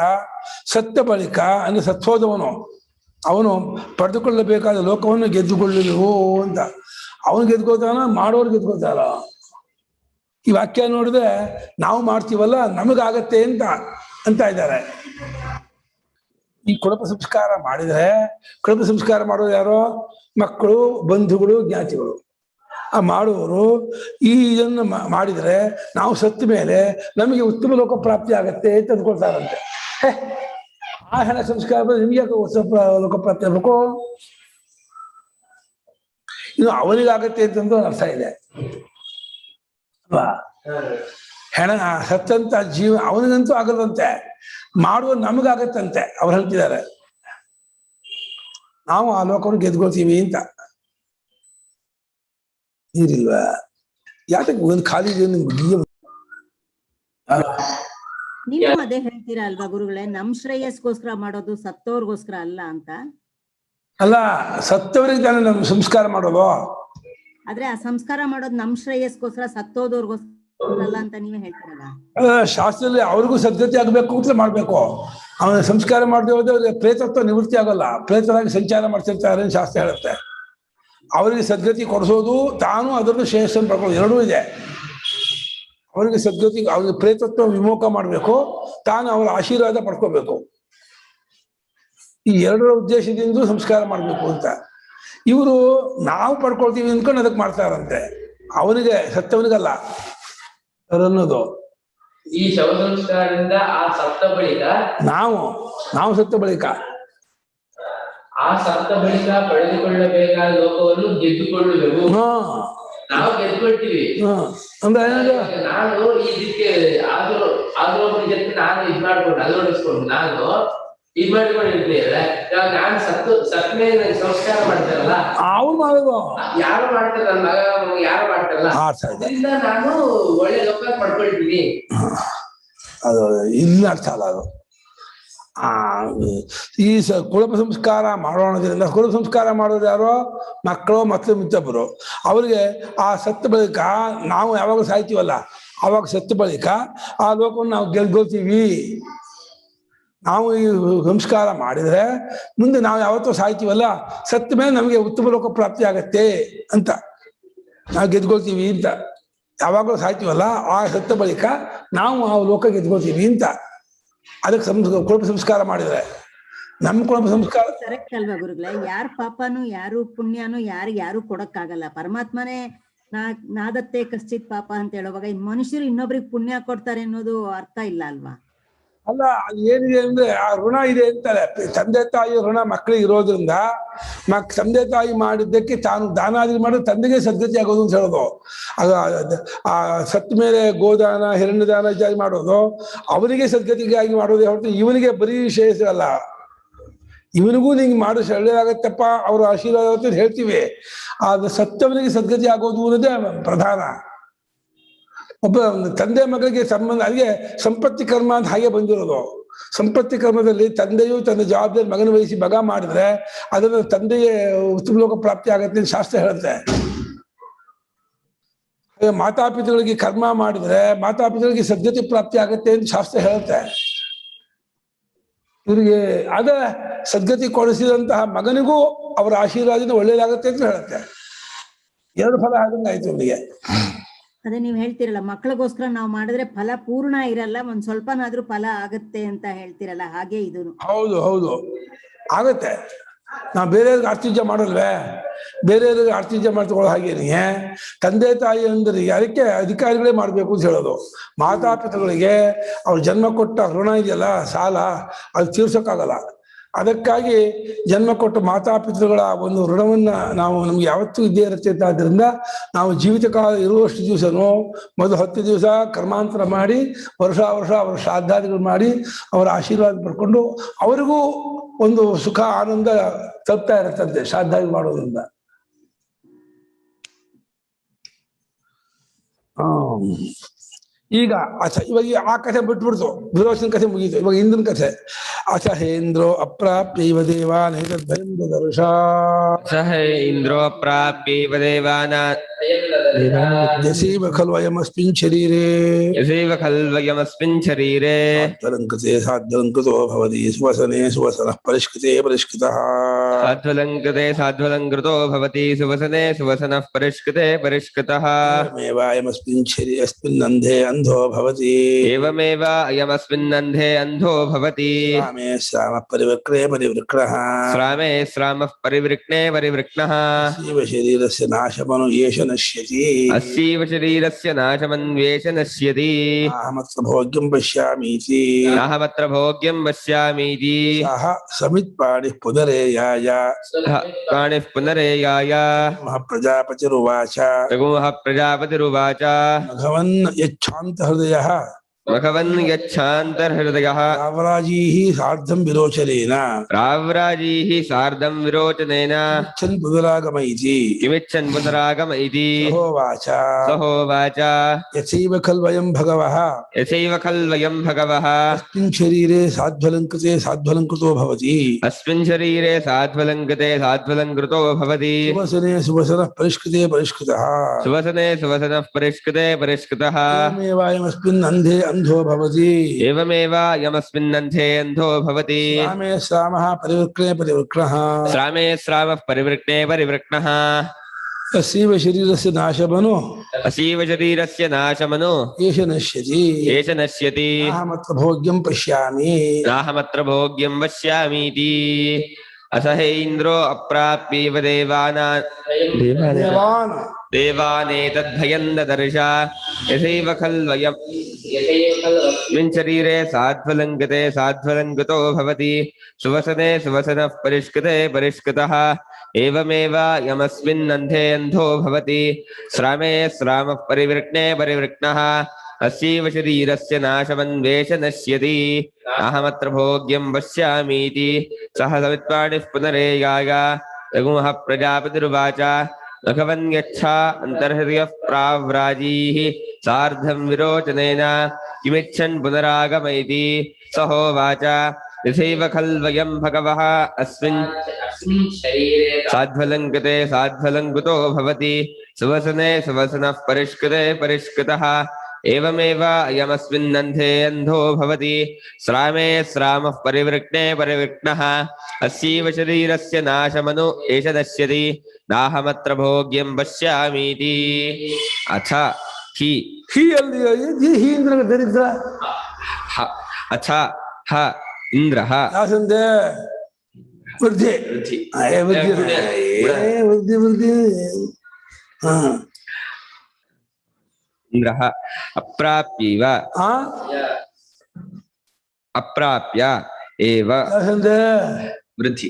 ಸತ್ತ ಬಳಿಕ ಅಂದ್ರೆ ಸತ್ತೋದವನು ಅವನು ಪಡೆದುಕೊಳ್ಳಬೇಕಾದ ಲೋಕವನ್ನು ಗೆದ್ದುಕೊಳ್ಳುವು ಅಂತ. ಅವನು ಗೆದ್ಕೋತಾನ, ಮಾಡೋರು ಗೆದ್ಕೋತಾರ. ಈ ವಾಕ್ಯ ನೋಡಿದ್ರೆ ನಾವು ಮಾಡ್ತೀವಲ್ಲ ನಮಗಾಗತ್ತೆ ಅಂತ ಇದ್ದಾರೆ. ಈ ಕುಣಪ ಸಂಸ್ಕಾರ ಮಾಡಿದ್ರೆ, ಕುಣಪ ಸಂಸ್ಕಾರ ಮಾಡೋರು ಯಾರೋ ಮಕ್ಕಳು, ಬಂಧುಗಳು, ಜ್ಞಾತಿಗಳು. ಆ ಮಾಡುವವರು ಇದನ್ನು ಮಾಡಿದರೆ ನಾವು ಸತ್ತ ಮೇಲೆ ನಮಗೆ ಉತ್ತಮ ಲೋಕ ಪ್ರಾಪ್ತಿ ಆಗತ್ತೆ ಅಂತ ಅಂದ್ಕೊಳ್ತಾರಂತೆ. ಆ ಹೆಣ ಸಂಸ್ಕಾರ ನಿಮ್ಗೆ ಲೋಕ ಪ್ರಾಪ್ತಿ ಆಗ್ಬೇಕು, ಇನ್ನು ಅವನಿಗಾಗತ್ತೆ ಅಂತಂದು ಅರ್ಥ ಇದೆ ಅಲ್ವಾ? ಹೆಣ ಸತ್ತಂತ ಜೀವ ಅವನಿಗಂತೂ ಆಗದಂತೆ, ಮಾಡುವ ನಮಗಾಗತ್ತಂತೆ ಅವ್ರು ಹೇಳ್ತಿದ್ದಾರೆ. ನಾವು ಆ ಲೋಕವನ್ನು ಗೆದ್ಕೊಳ್ತೀವಿ ಅಂತ. ನೀರಿಲ್ವಾ? ಯಾತಕ್ಕೆ ಒಂದು ಖಾಲಿ ನೀವು ಅದೇ ಹೇಳ್ತೀರಾ ಅಲ್ವಾ ಗುರುಗಳೇ, ನಮ್ ಶ್ರೇಯಸ್ಗೋಸ್ಕರ ಮಾಡೋದು, ಸತ್ತೋರ್ಗೋಸ್ಕರ ಅಲ್ಲ ಅಂತ. ಅಲ್ಲ, ಸತ್ತವರಿಗೆ ತಾನೇ ನಮ್ ಸಂಸ್ಕಾರ ಮಾಡೋದು. ಆದ್ರೆ ಆ ಸಂಸ್ಕಾರ ಮಾಡೋದು ನಮ್ ಶ್ರೇಯಸ್ಗೋಸ್ಕರ, ಸತ್ತೋದವ್ರಿಗೋಸ್ಕರ ಅಲ್ಲ ಅಂತ ನೀವೇ ಹೇಳ್ತೀರಲ್ಲ. ಶಾಸ್ತ್ರದಲ್ಲಿ ಅವ್ರಿಗೂ ಸದ್ಗತಿ ಆಗ್ಬೇಕು ಅಂತ ಮಾಡ್ಬೇಕು. ಅವನ ಸಂಸ್ಕಾರ ಮಾಡದೆ ಹೋದ್ರೆ ಅವ್ರಿಗೆ ಪ್ರೇತತ್ವ ನಿವೃತ್ತಿ ಆಗಲ್ಲ, ಪ್ರೇತರಾಗಿ ಸಂಚಾರ ಮಾಡ್ತಿರ್ತಾರೆ ಅಂತ ಶಾಸ್ತ್ರ ಹೇಳುತ್ತೆ. ಅವರಿಗೆ ಸದ್ಗತಿ ಕೊಡಿಸೋದು ತಾನು ಅದನ್ನು ಶ್ರೇಷ್ಠ ಪಡ್ಕೊಳ್ಳೋದು ಎರಡೂ ಇದೆ. ಅವರಿಗೆ ಸದ್ಗತಿ, ಅವ್ರಿಗೆ ಪ್ರೇತತ್ವ ವಿಮೋಕ ಮಾಡಬೇಕು, ತಾನು ಅವರ ಆಶೀರ್ವಾದ ಪಡ್ಕೋಬೇಕು. ಈ ಎರಡರ ಉದ್ದೇಶದಿಂದ ಸಂಸ್ಕಾರ ಮಾಡಬೇಕು ಅಂತ. ಇವರು ನಾವು ಪಡ್ಕೊಳ್ತೀವಿ ಅಂದ್ಕೊಂಡು ಅದಕ್ಕೆ ಮಾಡ್ತಾರಂತೆ. ಅವನಿಗೆ ಸತ್ತವನಿಗಲ್ಲ ಅನ್ನೋದು. ಈ ಶವ ಸಂಸ್ಕಾರದಿಂದ ಆ ಸತ್ತ ಬಳಿಕ ನಾವು ಸತ್ತ ಬಳಿಕ ಪಡೆದುಕೊಳ್ಳಬೇಕಾದ ಲೋಕವನ್ನು ಗೆದ್ದುಕೊಳ್ಳಬೇಕು. ನಾವು ಗೆದ್ದುಕೊಳ್ತೀವಿ ಅಂದ್ರೆ ನಾನು ಇದಕ್ಕೆ ಆದ್ರೂ ಜೊತೆ ನಾನು ಇದ್ ಮಾಡ್ಕೊಂಡು ಅಳವಡಿಸ್ಕೊಂಡು ನಾನು ಇದ್ ಮಾಡ್ಕೊಂಡಿರ್ತೇವೆ. ನಾನು ಸತ್ ಮೇಲೆ ಸಂಸ್ಕಾರ ಮಾಡ್ತಾರಲ್ಲ ಅವ್ರು ಮಾಡೋದು ಯಾರು ಮಾಡ್ತಾರೆ, ನನ್ನ ಮಗ ಯಾರು ಮಾಡ್ತಾರಲ್ಲ, ಅದರಿಂದ ನಾನು ಒಳ್ಳೆ ಲೋಕ ಪಡ್ಕೊಳ್ತೀನಿ. ಅದು ಇಲ್ಲಿ ಅರ್ಥ ಅಲ್ಲ ಅದು. ಈ ಕುಲಪ ಸಂಸ್ಕಾರ ಮಾಡೋಣದ್ರಿಂದ, ಕುಲಪ ಸಂಸ್ಕಾರ ಮಾಡೋದು ಯಾರೋ ಮಕ್ಕಳು ಮತ್ತು ಮಿತ್ರಬ್ಬರು. ಅವ್ರಿಗೆ ಆ ಸತ್ತ ಬಳಿಕ ನಾವು ಯಾವಾಗ ಸಾಯ್ತೀವಲ್ಲ ಆವಾಗ ಸತ್ತ ಬಳಿಕ ಆ ಲೋಕವನ್ನು ನಾವು ಗೆಲ್ಗೋತೀವಿ. ನಾವು ಈ ಸಂಸ್ಕಾರ ಮಾಡಿದ್ರೆ ಮುಂದೆ ನಾವು ಯಾವತ್ತೂ ಸಾಯ್ತೀವಲ್ಲ, ಸತ್ತ ಮೇಲೆ ನಮಗೆ ಉತ್ತಮ ಲೋಕ ಪ್ರಾಪ್ತಿ ಆಗತ್ತೆ ಅಂತ, ನಾವು ಗೆದ್ಕೊಳ್ತೀವಿ ಅಂತ. ಯಾವಾಗಲೂ ಸಾಯ್ತೀವಲ್ಲ ಆ ಸತ್ತ ಬಳಿಕ ನಾವು ಆ ಲೋಕ ಗೆದ್ಕೊಳ್ತೀವಿ ಅಂತ. ಅದಕ್ಕೆ ಕುಲಪ ಸಂಸ್ಕಾರ ಮಾಡಿದ್ರೆ ನಮ್ಮ ಕುಲಪ ಸಂಸ್ಕಾರ ಕರೆಕ್ಟ್ ಅಲ್ವಾ ಗುರುಗಳೇ? ಯಾರ ಪಾಪನು ಯಾರು ಪುಣ್ಯನು ಯಾರು ಕೊಡಕ್ಕಾಗಲ್ಲ. ಪರಮಾತ್ಮನೇ ನಾದತ್ತೆ ಕಶ್ಚಿತ್ ಪಾಪ ಅಂತ ಹೇಳುವಾಗ ಮನುಷ್ಯರು ಇನ್ನೊಬ್ರಿಗೆ ಪುಣ್ಯ ಕೊಡ್ತಾರೆ ಅನ್ನೋದು ಅರ್ಥ ಇಲ್ಲ ಅಲ್ವಾ? ಅಲ್ಲ, ಅಲ್ಲಿ ಏನಿದೆ ಅಂದ್ರೆ ಆ ಋಣ ಇದೆ ಅಂತಾರೆ. ತಂದೆ ತಾಯಿ ಋಣ ಮಕ್ಕಳಿಗೆ ಇರೋದ್ರಿಂದ ತಂದೆ ತಾಯಿ ಮಾಡಿದ್ದಕ್ಕೆ ತಾನು ದಾನಾದಿ ಮಾಡೋದು ತಂದೆಗೆ ಸದ್ಗತಿ ಆಗೋದು ಅಂತ ಹೇಳೋದು. ಆ ಸತ್ತ ಮೇಲೆ ಗೋದಾನ ಹಿರಣ್ಯದಾನ ಇತ್ಯಾದಿ ಮಾಡೋದು ಅವನಿಗೆ ಸದ್ಗತಿಗಾಗಿ ಮಾಡೋದು ಹೊರತು ಇವನಿಗೆ ಬರೀ ಶ್ರೇಯಸ್ಸು ಅಲ್ಲ. ಇವನಿಗೂ ನಿಂಗೆ ಮಾಡೋ ಒಳ್ಳೆಯದಾಗತ್ತಪ್ಪ ಅವ್ರ ಆಶೀರ್ವಾದ ಅಂತ ಹೇಳ್ತೀವಿ. ಆದ್ರೆ ಸತ್ತವನಿಗೆ ಸದ್ಗತಿ ಆಗೋದು ಅನ್ನೋದೇ ಪ್ರಧಾನ. ಒಬ್ಬ ತಂದೆ ಮಗಳಿಗೆ ಸಂಬಂಧ, ಅದಕ್ಕೆ ಸಂಪತ್ತಿ ಕರ್ಮ ಅಂತ ಹಾಗೆ ಬಂದಿರೋದು. ಸಂಪತ್ತಿ ಕರ್ಮದಲ್ಲಿ ತಂದೆಯು ತನ್ನ ಜವಾಬ್ದಾರಿ ಮಗನ ವಹಿಸಿ ಮಗ ಮಾಡಿದ್ರೆ ಅದನ್ನು ತಂದೆಗೆ ಉತ್ತಮ ಲೋಕ ಪ್ರಾಪ್ತಿ ಆಗತ್ತೆ ಅಂತ ಶಾಸ್ತ್ರ ಹೇಳುತ್ತೆ. ಮಾತಾಪಿತೃಗಳಿಗೆ ಕರ್ಮ ಮಾಡಿದ್ರೆ ಮಾತಾಪಿತೃಗಳಿಗೆ ಸದ್ಗತಿ ಪ್ರಾಪ್ತಿ ಆಗತ್ತೆ ಅಂತ ಶಾಸ್ತ್ರ ಹೇಳುತ್ತೆ. ಇವರಿಗೆ ಅದ ಸದ್ಗತಿ ಕೊಡಿಸಿದಂತಹ ಮಗನಿಗೂ ಅವರ ಆಶೀರ್ವಾದದಿಂದ ಒಳ್ಳೇದಾಗತ್ತೆ ಅಂತ ಹೇಳುತ್ತೆ. ಎರಡು ಫಲ ಆದಂಗಾಯ್ತು ಇವರಿಗೆ. ಅದೇ ನೀವ್ ಹೇಳ್ತಿರಲ್ಲ, ಮಕ್ಕಳಿಗೋಸ್ಕರ ನಾವ್ ಮಾಡಿದ್ರೆ ಫಲ ಪೂರ್ಣ ಇರಲ್ಲ, ಒಂದ್ ಸ್ವಲ್ಪನಾದ್ರೂ ಫಲ ಆಗತ್ತೆ ಅಂತ ಹೇಳ್ತಿರಲ್ಲ, ಹಾಗೆ ಇದು. ಹೌದು ಆಗತ್ತೆ. ನಾವು ಬೇರೆಯವ್ರಿಗೆ ಆರ್ತಿಜ್ಯ ಮಾಡಲ್ವೇ? ಬೇರೆಯವ್ರಿಗೆ ಆರ್ತಿಜ್ಯ ಮಾಡ್ತಕೊಳ್ಳೋ ಹಾಗೇನೆ ತಂದೆ ತಾಯಿ ಅಂದ್ರೆ ಅದಕ್ಕೆ ಅಧಿಕಾರಿಗಳೇ ಮಾಡ್ಬೇಕು ಅಂತ ಹೇಳೋದು. ಮಾತಾಪಿತೃಗಳಿಗೆ ಅವ್ರು ಜನ್ಮ ಕೊಟ್ಟ ಋಣ ಇದೆಯಲ್ಲ, ಸಾಲ, ಅದು ತೀರ್ಸೋಕ್ಕಾಗಲ್ಲ. ಅದಕ್ಕಾಗಿ ಜನ್ಮ ಕೊಟ್ಟ ಮಾತಾಪಿತೃಗಳ ಒಂದು ಋಣವನ್ನ ನಮ್ಗೆ ಯಾವತ್ತೂ ಇದ್ದೇ ಇರುತ್ತೆ. ಆದ್ದರಿಂದ ನಾವು ಜೀವಿತ ಕಾಲ ಇರುವಷ್ಟು ದಿವಸನೂ ಮೊದಲು 10 ದಿವಸ ಕರ್ಮಾಂತರ ಮಾಡಿ ವರ್ಷ ಅವರ ಶ್ರಾದ್ದಾದಿಗಳು ಮಾಡಿ ಅವರ ಆಶೀರ್ವಾದ ಪಡ್ಕೊಂಡು ಅವರಿಗೂ ಒಂದು ಸುಖ ಆನಂದ ತಲುಪ್ತಾ ಇರುತ್ತಂತೆ ಶ್ರಾದ್ದಾದಿ ಮಾಡೋದ್ರಿಂದ. ಈಗ ಇವಾಗ ಆ ಕಥೆ ಬಿಟ್ಬಿಡ್ತು, ದುರ್ಯೋಧನ ಕಥೆ ಮುಗೀತು. ಇವಾಗ ಇಂದ್ರನ ಕಥೆ. ಅಥ ಹೇಂದ್ರೋ ಅಪ್ರಾಪ್ಯೈವ ದೇವಾನ್ ಏತದ್ಭಯಂ ದದರ್ಶ. ಇಂದ್ರೋ ಅಪ್ರಾಪ್ಯೈವ ದೇವಾನ್ ಯಸೈವ ಖಲ್ವಯಮಸ್ಮಿನ್ ಶರೀರೇ ಸಾಧ್ವಲಂಕೃತೆ ಸಾಧ್ವಲಂಕೃತೋ ಭವತಿ ಸುವಸನೆ ಸುವಸನಃ ಪರಿಷ್ಕೃತೆ ಪರಿಷ್ಕೃತಃ. ಸಾಧ್ವಲಂಕೃತೋ ಭವತಿ ಸುವಸನೆ ಸುವಸನಃ ಪರಿಷ್ಕೃತೆ ಪರಿಷ್ಕೃತಃ. ಅಸ್ಮಿನ್ ಅಂಧೇ ಅಂಧೋ ಭವತಿ. ಏವಮೇವ ಅಯಮಸ್ಮಿನ್ನಂಧೇ ಅಂಧೋ ಭವತಿ. ಶ್ರಾಮೇ ಶ್ರಾಮಃ ಪರಿವೃಕ್ಣೇ ಪರಿವೃಕ್ಣಃ. ಶ್ರಾಮೇ ಶ್ರಾಮಃ ಪರಿವೃಕ್ಣೇ ಪರಿವೃಕ್ಣಃ. ಅಸ್ಯೈವ ಶರೀರಸ್ಯ ನಾಶಮನ್ವೇಷ ನಶ್ಯತಿ. ಅಸ್ಯೈವ ಶರೀರಸ್ಯ ನಾಶಮನ್ವೇಷ ನಶ್ಯತಿ. ಅಹಮತ್ರ ಭೋಗ್ಯಂ ಪಶ್ಯಾಮೀತಿ. ಅಹಮತ್ರ ಭೋಗ್ಯಂ ಪಶ್ಯಾಮೀತಿ. ಸಹ ಸಮಿತ್ಪಾಣಿಃ ಪುನರೇಯಾಯ. ಪ್ರಾಣಿಃ ಪುನರೇಯಾಯ. ಪ್ರಜಾಪತಿರುವಾಚ. ಪ್ರಜಾಪತಿರುವಾಚ. ಭಗವನ್ ಯಚ್ಛಾಂತ ಹೃದಯಃ मघवन् यच्छान्तर्हृदयः रावराजीः सार्धं विरोचनेन राव्राजीः सार्धं विरोचनेन इच्छन् पुनरागम इति किमिच्छन् पुनरागम इति सहोवाच सहोवाच यथैव खल्वयं भगवः यथैव खल्वयं भगवः अस्मिन् शरीरे साध्वलङ्कृते साध्वलङ्कृतो भवति अस्मिन् शरीरे साध्वलङ्कृते साध्वलङ्कृतो भवति सुवसने सुवसनः परिष्कृते परिष्कृतः सुवसने सुवसनः परिष्कृते परिष्कृतः एवमेवायमस्मिन् अन्धे अन्धो भवति एवमेव यमस्मिन्नन्धे अन्धो भवति श्रामे श्रामः परिवृक्णे परिवृक्णः श्रामे श्रावः परिवृक्णे परिवृक्णः तस्यैव शरीरस्य नाशमनो असीव शरीरस्य नाशमनो एष नश्यति एष नश्यति अहमत्र भोग्यं पश्यामि नाहमत्र भोग्यं पश्यामीति असहेन्द्रो अप्राप्यैव देवान् देवानेतद्भयं ददर्श यथैव खल्वयं अस्मिन् शरीरे साध्वलङ्कृते साध्वलङ्कृतो भवति सुवसने सुवसनः परिष्कृते परिष्कृतः एवमेव यमस्मिन् अन्धे अन्धो भवति श्रामे श्रामः परिवृक्णे परिवृक्णः अस्यैव शरीरस्य नाशमन्वेष नश्यति अहमत्र भोग्यं पश्यामीति सह सवित्वाणिः पुनरेयाय रघुमः प्रजापतिरुवाच भगवन् यच्छा अन्तर्हृदयः प्राव्राजीः सार्धं विरोचनेन किमिच्छन् पुनरागम इति सहोवाच यथैव खल्वयं भगवः अस्मिन् शरीरे साध्वलङ्कृते साध्वलङ्कृतो भवति सुवसने सुवसनः परिष्कृते परिष्कृतः एवमेव अयमस्मिन्नन्धे अन्धो भवति श्रामे श्रामः परिवृक्णे परिवृक्णः अस्यैव शरीरस्य नाशमनु एष नश्यति नाहमत्र भोग्यं पश्यामीति अथ हि ही इंद्र दरिद्र अथ ह इन्द्रः यासंदे वृद्धि वृद्धि वृद्धि इन्द्रः अप्राप्यैव अप्राप्य एव यासंदे वृद्धि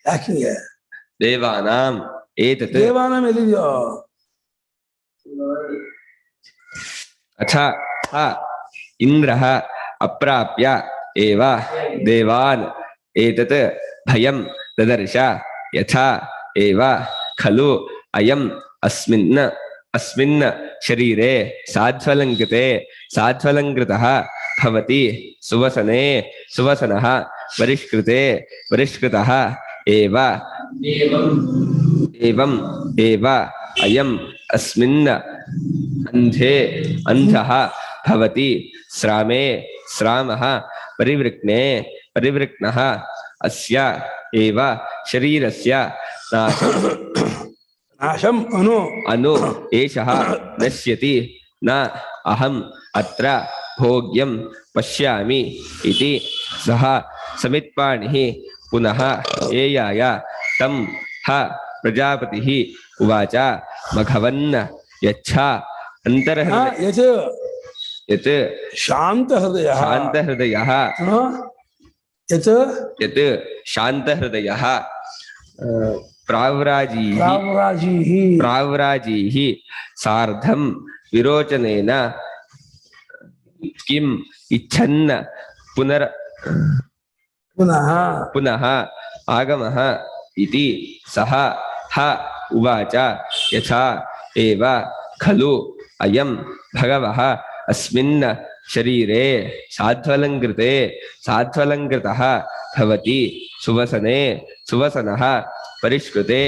ಯಾಕಿಂಗೆ देवानाम् एतत् ದೇವಾನಾಂ ಎಲ್ಲಿದೆಯೋ अथ ह इन्द्रः अप्राप्य एव देवान् एतत् भयं ददर्श यथा एव खलु अयम् अस्मिन् शरीरे साध्वलङ्कृते साध्वलङ्कृतः भवति सुवसने सुवसनः परिष्कृते परिष्कृतः एव एवम् एव अयम् अस्मिन् अन्धे अन्धः भवति श्रामे श्रामः परिवृक्णे परिवृक्णः अस्य एव शरीरस्य नाशम् अनु एषः नश्यति न अहम् अत्र भोग्यं पश्यामि इति सः समित्पाणिः पुनः एयाय तं ह प्रजापतिः उवाच मघवन् यच्छा अन्तर्हृदयः यत् शान्तहृदयः शान्तहृदयः यत् शान्तहृदयः प्राव्राजीः सार्धं विरोचनेन किम् इच्छन् पुनः आगमः इति सः ह उवाच यथा एव खलु अयं भगवः अस्मिन् शरीरे साध्वलङ्कृते साध्वलङ्कृतः भवति सुवसने सुवसनः परिष्कृते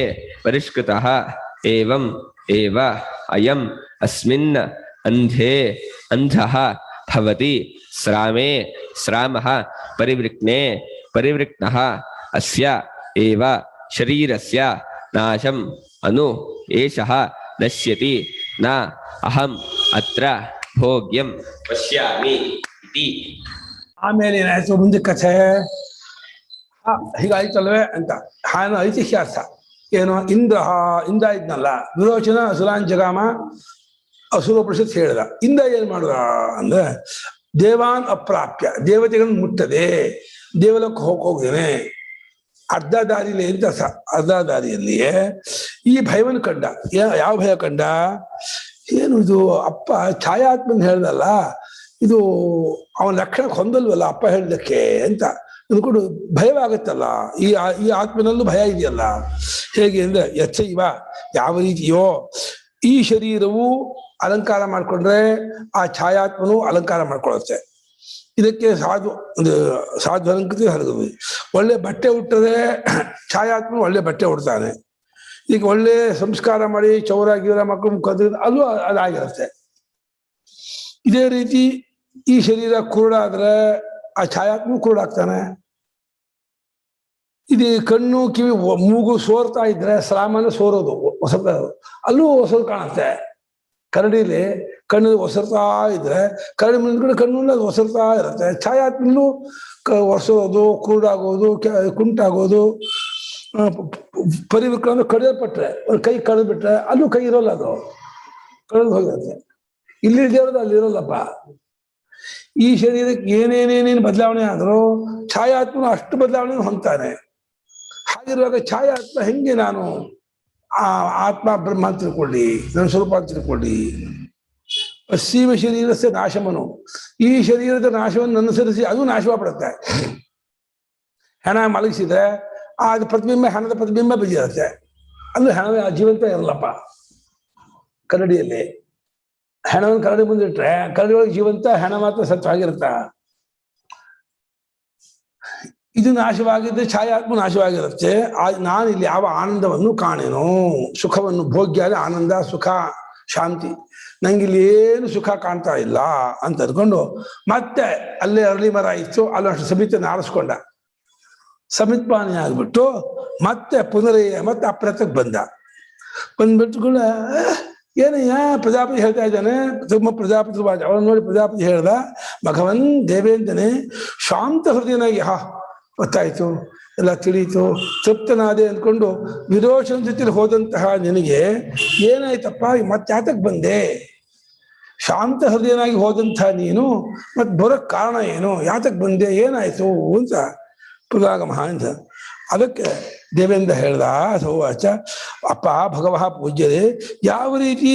परिष्कृतः एवम् एव अयम् अस्मिन् अन्धे अन्धः भवति श्रामे श्रामः परिवृक्णे परिवृक्णः अस्य एव शरीरस्य नाशम् अनु एषः नश्यति न अहम् अत्र भोग्यं पश्यामि इति ಆಮೇಲೆ ಏನಾಯ್ತು ಮುಂದೆ ಕಥೆ ಹೀಗಾಯ್ತಲ್ವೇ ಅಂತ ಹಾನ ಐತಿಹ್ಯಾರ್ಥ ಏನು ಇಂದ ಇದ್ನಲ್ಲ ವಿರೋಚನ ಅಸುರಾಂಜಗಾಮ ಅಸುರ ಪರಿಷತ್ ಹೇಳಿದ ಇಂದ ಏನ್ ಮಾಡ್ದ ಅಂದ್ರೆ ದೇವಾನ್ ಅಪ್ರಾಪ್ಯ ದೇವತೆಗಳನ್ನು ಮುಟ್ಟದೆ ದೇವಲೋಕ ಹೋಗ್ದೇನೆ ಅರ್ಧ ದಾರಿಲಿ ಅಂತ ಅರ್ಧ ದಾರಿಯಲ್ಲಿಯೇ ಈ ಭಯವನ್ನು ಕಂಡ ಯಾವ ಭಯ ಕಂಡ ಏನು ಇದು ಅಪ್ಪ ಛಾಯಾತ್ಮನ್ ಹೇಳ್ದಲ್ಲ ಇದು ಅವನ ಲಕ್ಷಣಕ್ಕೆ ಹೊಂದಲ್ವಲ್ಲ ಅಪ್ಪ ಹೇಳಿದಕ್ಕೆ ಅಂತ ಅಂದ್ಕೊಂಡು ಭಯವಾಗುತ್ತಲ್ಲ. ಈ ಆತ್ಮನಲ್ಲೂ ಭಯ ಇದೆಯಲ್ಲ. ಹೇಗೆ ಅಂದ್ರೆ ಯಚ್ಚೈವ ಯಾವ ರೀತಿಯೋ ಈ ಶರೀರವು ಅಲಂಕಾರ ಮಾಡ್ಕೊಂಡ್ರೆ ಆ ಛಾಯಾತ್ಮನು ಅಲಂಕಾರ ಮಾಡ್ಕೊಳ್ಳುತ್ತೆ. ಇದಕ್ಕೆ ಸಾಧು ಅಲಂಕೃತಿ ಹರಗುದು. ಒಳ್ಳೆ ಬಟ್ಟೆ ಉಟ್ಟರೆ ಛಾಯಾತ್ಮನು ಒಳ್ಳೆ ಬಟ್ಟೆ ಉಡ್ತಾನೆ. ಈಗ ಒಳ್ಳೆ ಸಂಸ್ಕಾರ ಮಾಡಿ ಚೌರ ಗೀರ ಮಕ್ಕಳು ಮುಖದ ಅಲ್ಲೂ ಅದಾಗಿರುತ್ತೆ. ಇದೇ ರೀತಿ ಈ ಶರೀರ ಕುರುಡಾದ್ರೆ ಆ ಛಾಯಾತ್ಮ ಕುರುಡಾಗ್ತಾನೆ. ಇದು ಕಣ್ಣು ಕಿವಿ ಮೂಗು ಸೋರ್ತಾ ಇದ್ರೆ ಸಾಮಾನ್ಯ ಸೋರೋದು ಹೊಸದ ಅಲ್ಲೂ ಹೊಸರು ಕಾಣುತ್ತೆ. ಕರಡಿಲಿ ಕಣ್ಣು ಒಸರ್ತಾ ಇದ್ರೆ ಕರಡಿ ಮುಂದ್ಗಡೆ ಕಣ್ಣು ಅದು ಒಸರ್ತಾ ಇರುತ್ತೆ. ಛಾಯಾತ್ಮಲ್ಲೂ ಒಸರೋದು, ಕುರುಡಾಗೋದು, ಕುಂಟಾಗೋದು, ಪರಿವಿಕ್ರ ಕಡಿಯಲ್ಪಟ್ರೆ ಒಂದು ಕೈ ಕಳೆದ್ಬಿಟ್ರೆ ಅಲ್ಲೂ ಕೈ ಇರೋಲ್ಲ, ಅದು ಕಳೆದು ಹೋಗಿರುತ್ತೆ. ಇಲ್ಲಿ ಇರೋದು ಅಲ್ಲಿ ಇರೋಲ್ಲಪ್ಪ. ಈ ಶರೀರಕ್ಕೆ ಏನೇನೇನೇನು ಬದಲಾವಣೆ ಆದರೂ ಛಾಯಾತ್ಮನು ಅಷ್ಟು ಬದಲಾವಣೆ ಹೊಂದ್ತಾನೆ. ಹಾಗಿರುವಾಗ ಛಾಯಾತ್ಮ ಹೆಂಗೆ ನಾನು ಆ ಆತ್ಮ ಬ್ರಹ್ಮ ಅಂತ ತಿಳ್ಕೊಳ್ಳಿ, ನನ್ನ ಸ್ವರೂಪ ಅಂತ ತಿಳ್ಕೊಳ್ಳಿ. ಪಶ್ಚಿಮ ಶರೀರಸ್ಯ ನಾಶಮನು, ಈ ಶರೀರದ ನಾಶವನ್ನು ಅನುಸರಿಸಿ ಅದು ನಾಶವಾಗ್ಬಿಡುತ್ತೆ. ಹೆಣ ಮಲಗಿಸಿದ್ರೆ ಅದು ಪ್ರತಿಬಿಂಬ, ಹೆಣದ ಪ್ರತಿಬಿಂಬ ಬಿದ್ದಿರುತ್ತೆ. ಅಂದ್ರೆ ಹೆಣ ಜೀವಂತ ಇರಲ್ಲಪ್ಪ. ಕರಡಿಯಲ್ಲಿ ಹೆಣವನ್ನು ಕರಡಿ ಮುಂದಿಟ್ರೆ ಕರಡಿ ಒಳಗೆ ಜೀವಂತ, ಹೆಣ ಮಾತ್ರ ಸತ್ವಾಗಿರುತ್ತ. ಇದು ನಾಶವಾಗಿದ್ದರೆ ಛಾಯಾತ್ಮ ನಾಶವಾಗಿರುತ್ತೆ. ನಾನು ಇಲ್ಲಿ ಯಾವ ಆನಂದವನ್ನು ಕಾಣೇನೋ, ಸುಖವನ್ನು, ಭೋಗ್ಯ ಆನಂದ, ಸುಖ, ಶಾಂತಿ, ನಂಗೆ ಇಲ್ಲಿ ಏನು ಸುಖ ಕಾಣ್ತಾ ಇಲ್ಲ ಅಂತ ಅನ್ಕೊಂಡು ಮತ್ತೆ ಅಲ್ಲೇ ಅರಳಿ ಮರ ಇತ್ತು, ಅಲ್ಲಷ್ಟು ಸಮಿತಿಯನ್ನು ಆರಿಸ್ಕೊಂಡ. ಸಮಿತ್ಪಾನಿ ಆಗ್ಬಿಟ್ಟು ಮತ್ತೆ ಮತ್ತೆ ಅಪ್ರತಕ್ಕೆ ಬಂದ್ಬಿಟ್ಟು ಕೂಡ ಏನಯ್ಯ ಪ್ರಜಾಪತಿ ಹೇಳ್ತಾ ಇದ್ದಾನೆ, ತುಂಬ ಪ್ರಜಾಪತಿ ವಾಚ. ಅವನು ನೋಡಿ ಪ್ರಜಾಪತಿ ಹೇಳ್ದ, ಭಗವನ್ ದೇವೇಂದ್ರನೇ ಶಾಂತ ಹೃದಯನಾಗಿ ಗೊತ್ತಾಯ್ತು, ಎಲ್ಲ ತಿಳಿಯಿತು, ತೃಪ್ತನಾದೆ ಅಂದ್ಕೊಂಡು ವಿರೋಚನ ಜೊತೆಲಿ ಹೋದಂತಹ ನಿನಗೆ ಏನಾಯ್ತಪ್ಪ, ಮತ್ತೆ ಯಾತಕ್ಕೆ ಬಂದೆ? ಶಾಂತ ಹೃದಯನಾಗಿ ಹೋದಂತಹ ನೀನು ಮತ್ತೆ ಬರೋಕ್ ಕಾರಣ ಏನು, ಯಾತಕ್ಕೆ ಬಂದೆ, ಏನಾಯ್ತು ಅಂತ ಪುರಾಗಮ ಅಂತ. ಅದಕ್ಕೆ ದೇವೇಂದ್ರ ಹೇಳ್ದ, ಸೌವಾಚ ಅಪ್ಪ ಭಗವಃ ಪೂಜ್ಯರೇ, ಯಾವ ರೀತಿ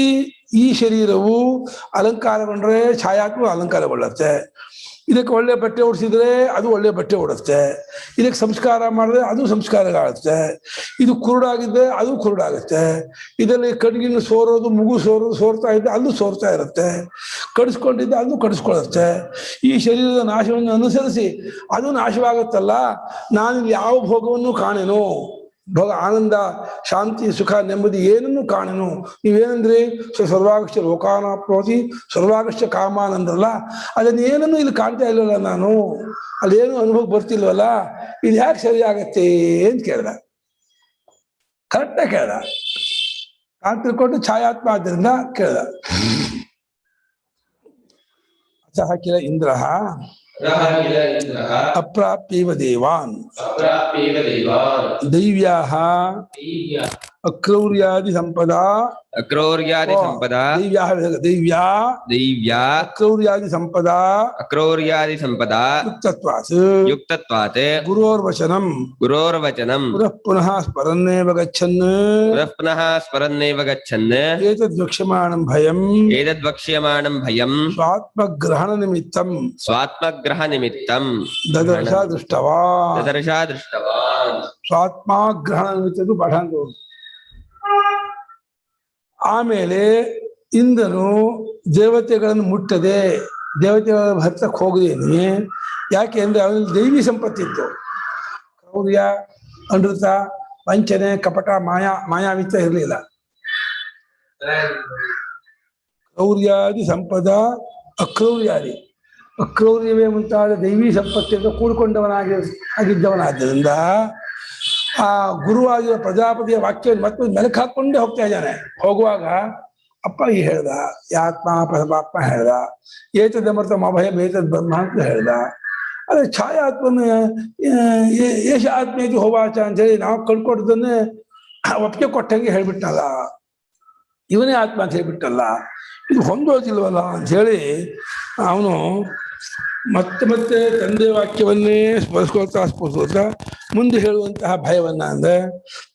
ಈ ಶರೀರವು ಅಲಂಕಾರಗೊಂಡ್ರೆ ಛಾಯಾತ್ಮ ಅಲಂಕಾರಗೊಳ್ಳುತ್ತೆ, ಇದಕ್ಕೆ ಒಳ್ಳೆ ಬಟ್ಟೆ ಉಡಿಸಿದ್ರೆ ಅದು ಒಳ್ಳೆ ಬಟ್ಟೆ ಉಡುತ್ತೆ, ಇದಕ್ಕೆ ಸಂಸ್ಕಾರ ಮಾಡಿದ್ರೆ ಅದು ಸಂಸ್ಕಾರ ಆಗುತ್ತೆ, ಇದು ಕುರುಡಾಗಿದ್ದರೆ ಅದು ಕುರುಡಾಗುತ್ತೆ, ಇದರಲ್ಲಿ ಕಣ್ಗಿನ್ನು ಸೋರೋದು, ಮುಗು ಸೋರ್ತಾ ಇದ್ದೆ ಅಲ್ಲೂ ಸೋರ್ತಾ ಇರುತ್ತೆ, ಕಡಿಸ್ಕೊಂಡಿದ್ದೆ ಅದು ಕಡಿಸ್ಕೊಳ್ಳುತ್ತೆ. ಈ ಶರೀರದ ನಾಶವನ್ನು ಅನುಸರಿಸಿ ಅದು ನಾಶವಾಗುತ್ತಲ್ಲ, ನಾನು ಯಾವ ಭೋಗವನ್ನು ಕಾಣೆನು, ಭೋಗ ಆನಂದ ಶಾಂತಿ ಸುಖ ನೆಮ್ಮದಿ ಏನನ್ನು ಕಾಣೆನು. ನೀವೇನಂದ್ರಿ ಸರ್ವಾಗಶ್ಯ ಲೋಕಾನಾಪ್ನೋತಿ ಸರ್ವಾಗಶ್ಯ ಕಾಮಾನಂದ್ರಲ್ಲ, ಅದನ್ನೇನನ್ನು ಇಲ್ಲಿ ಕಾಣ್ತಾ ಇಲ್ಲವಲ್ಲ, ನಾನು ಅಲ್ಲೇನು ಅನುಭವ ಬರ್ತಿಲ್ವಲ್ಲ, ಇದು ಯಾಕೆ ಸರಿ ಆಗತ್ತೆ ಅಂತ ಕೇಳ್ದ. ಕರೆಕ್ಟಾಗಿ ಕೇಳ್ದ, ನಾನು ತಿಳ್ಕೊಂಡು ಛಾಯಾತ್ಮ ಆದ್ದರಿಂದ ಕೇಳ್ದ. ಅತಃ ಕಿಲ ಇಂದ್ರ ಅಪ್ರಾಪ್ಯೇವ ದೇವಾನ್ ದೈವ್ಯಾಃ ಅಕ್ರೌರ್ಯಾದಿ ಸಂಪದಾ ದೈವ್ಯಾ ಅಕ್ರೌರ್ಯಾದಿ ಸಂಪದಾ ಯುಕ್ತತ್ವಾತ್ ಗುರೋರ್ವಚನಂ ಪುನಃ ಸ್ಮರನ್ನೇವ ಗಚ್ಚನ್ ಏತದ್ ವಕ್ಷ್ಯಮಾಣಂ ಭಯಂ ಸ್ವಾತ್ಮಗ್ರಹಣ ನಿಮಿತ್ತಂ ದದರ್ಶ ದೃಷ್ಟವಾನ್. ಸ್ವಾತ್ಮಗ್ರಹಣ ನಿಮಿತ್ತದ್ದು ಪಾಠ ಅಂತ. ಆಮೇಲೆ ಇಂದ್ರನು ದೇವತೆಗಳನ್ನು ಮುಟ್ಟದೆ, ದೇವತೆಗಳ ಹತ್ತಕ್ಕೆ ಹೋಗದೇನೆ. ಯಾಕೆ ಅಂದ್ರೆ ಅವನಲ್ಲಿ ದೈವಿ ಸಂಪತ್ತಿತ್ತು. ಕ್ರೌರ್ಯ, ಅನೃತ, ವಂಚನೆ, ಕಪಟ, ಮಾಯಾವಿತ್ತ ಇರಲಿಲ್ಲ. ಕ್ರೌರ್ಯಾದಿ ಸಂಪದ ಅಕ್ರೌರ್ಯವೇ ಮುಂತಾದ ದೈವಿ ಸಂಪತ್ತಿಂದ ಆಗಿದ್ದವನಾದ್ದರಿಂದ ಆ ಗುರುವಾಗಿರೋ ಪ್ರಜಾಪತಿಯ ವಾಕ್ಯವನ್ನು ಮತ್ತೆ ಮೆಲುಕು ಹಾಕೊಂಡೇ ಹೋಗ್ತಾ ಇದ್ದಾನೆ. ಹೋಗುವಾಗ ಅಪ್ಪ ಈ ಹೇಳ್ದ, ಯಾತ್ಮ ಪರಮಾತ್ಮ ಹೇಳ್ದ, ಏತದಮೃತ ಅಭಯಂ ಏತದ್ ಬ್ರಹ್ಮ ಅಂತ ಹೇಳ್ದ. ಅದೇ ಛಾಯಾತ್ಮನ ಏಷ ಆತ್ಮೇತಿ ಹೋವಾಚ ಅಂತೇಳಿ ನಾವು ಕಳ್ಕೊಟ್ಟದನ್ನೇ ಒಪ್ಪಿಗೆ ಕೊಟ್ಟಂಗೆ ಹೇಳ್ಬಿಟ್ಟಲ್ಲ, ಇವನೇ ಆತ್ಮ ಅಂತ ಹೇಳ್ಬಿಟ್ಟಲ್ಲ, ಇದು ಹೊಂದೋದಿಲ್ವಲ್ಲ ಅಂಥೇಳಿ ಅವನು ಮತ್ತೆ ತಂದೆ ವಾಕ್ಯವನ್ನೇ ಸ್ಮರಿಸ್ಕೊಳ್ತಾ ಮುಂದೆ ಹೇಳುವಂತಹ ಭಯವನ್ನ ಅಂದ್ರೆ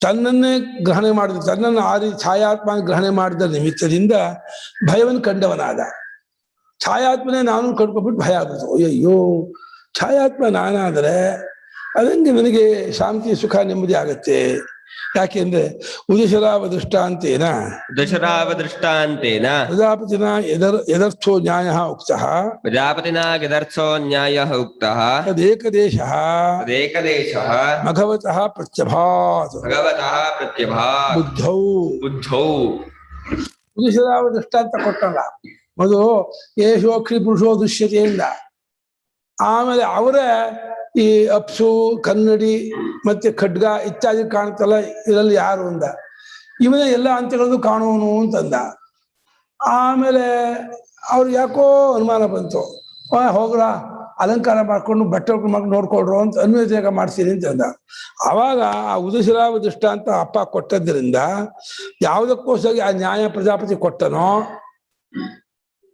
ತನ್ನನ್ನೇ ಗ್ರಹಣೆ ಮಾಡಿದ, ತನ್ನನ್ನು ಛಾಯಾತ್ಮ ಗ್ರಹಣೆ ಮಾಡಿದ ನಿಮಿತ್ತದಿಂದ ಭಯವನ್ನು ಕಂಡವನಾದ. ಛಾಯಾತ್ಮನೇ ನಾನು ಕಂಡ್ಕೊಂಡ್ಬಿಟ್ಟು ಭಯ ಆಗ್ಬಿಡ್ತು. ಅಯ್ಯೋ ಛಾಯಾತ್ಮ ನಾನಾದರೆ ಅದಂಗೆ ನನಗೆ ಶಾಂತಿ ಸುಖ ನೆಮ್ಮದಿ ಆಗತ್ತೆ. ಯಾಕೆಂದ್ರೆ ಉದಶರಾವ ದೃಷ್ಟಾಂತೇನ ಪ್ರಜಾಪತಿನ ಯದರ್ಥೋ ನ್ಯಾಯ ಉಕ್ತಃ ತದೇಕದೇಶಃ ಭಗವತಃ ಪ್ರತ್ಯಭಾತ್ ಬುದ್ಧೌ ಉದಶರಾವ ದೃಷ್ಟಾಂತ ಕೊಟ್ಟಲ್ಲ. ಮೊದಲು ಯೇಷೋಕ್ಷಿ ಪುರುಷೋ ದೃಶ್ಯತೆಯಿಂದ, ಆಮೇಲೆ ಅವರೇ ಈ ಅಪ್ಸು ಕನ್ನಡಿ ಮತ್ತೆ ಖಡ್ಗ ಇತ್ಯಾದಿ ಕಾಣ್ತಲ್ಲ, ಇದರಲ್ಲಿ ಯಾರು ಅಂದ. ಇವನೇ ಎಲ್ಲ ಅಂತ್ಯಗಳದ್ದು ಕಾಣುವನು ಅಂತಂದ. ಆಮೇಲೆ ಅವ್ರು ಯಾಕೋ ಅನುಮಾನ ಬಂತು, ಹೋಗ್ರ ಅಲಂಕಾರ ಮಾಡ್ಕೊಂಡು ಬಟ್ಟೆ ಮಾಡ್ಕೊಂಡು ನೋಡ್ಕೊಳ್ರು ಅಂತ ಅನ್ವೇಷಣೆ ಮಾಡ್ತೀನಿ ಅಂತಂದ. ಅವಾಗ ಆ ಉದಶರಾವ ದೃಷ್ಟಾಂತ ಅಪ್ಪ ಕೊಟ್ಟದ್ರಿಂದ ಯಾವುದಕ್ಕೋಸ್ಕರ ಆ ನ್ಯಾಯ ಪ್ರಜಾಪತಿ ಕೊಟ್ಟನೋ,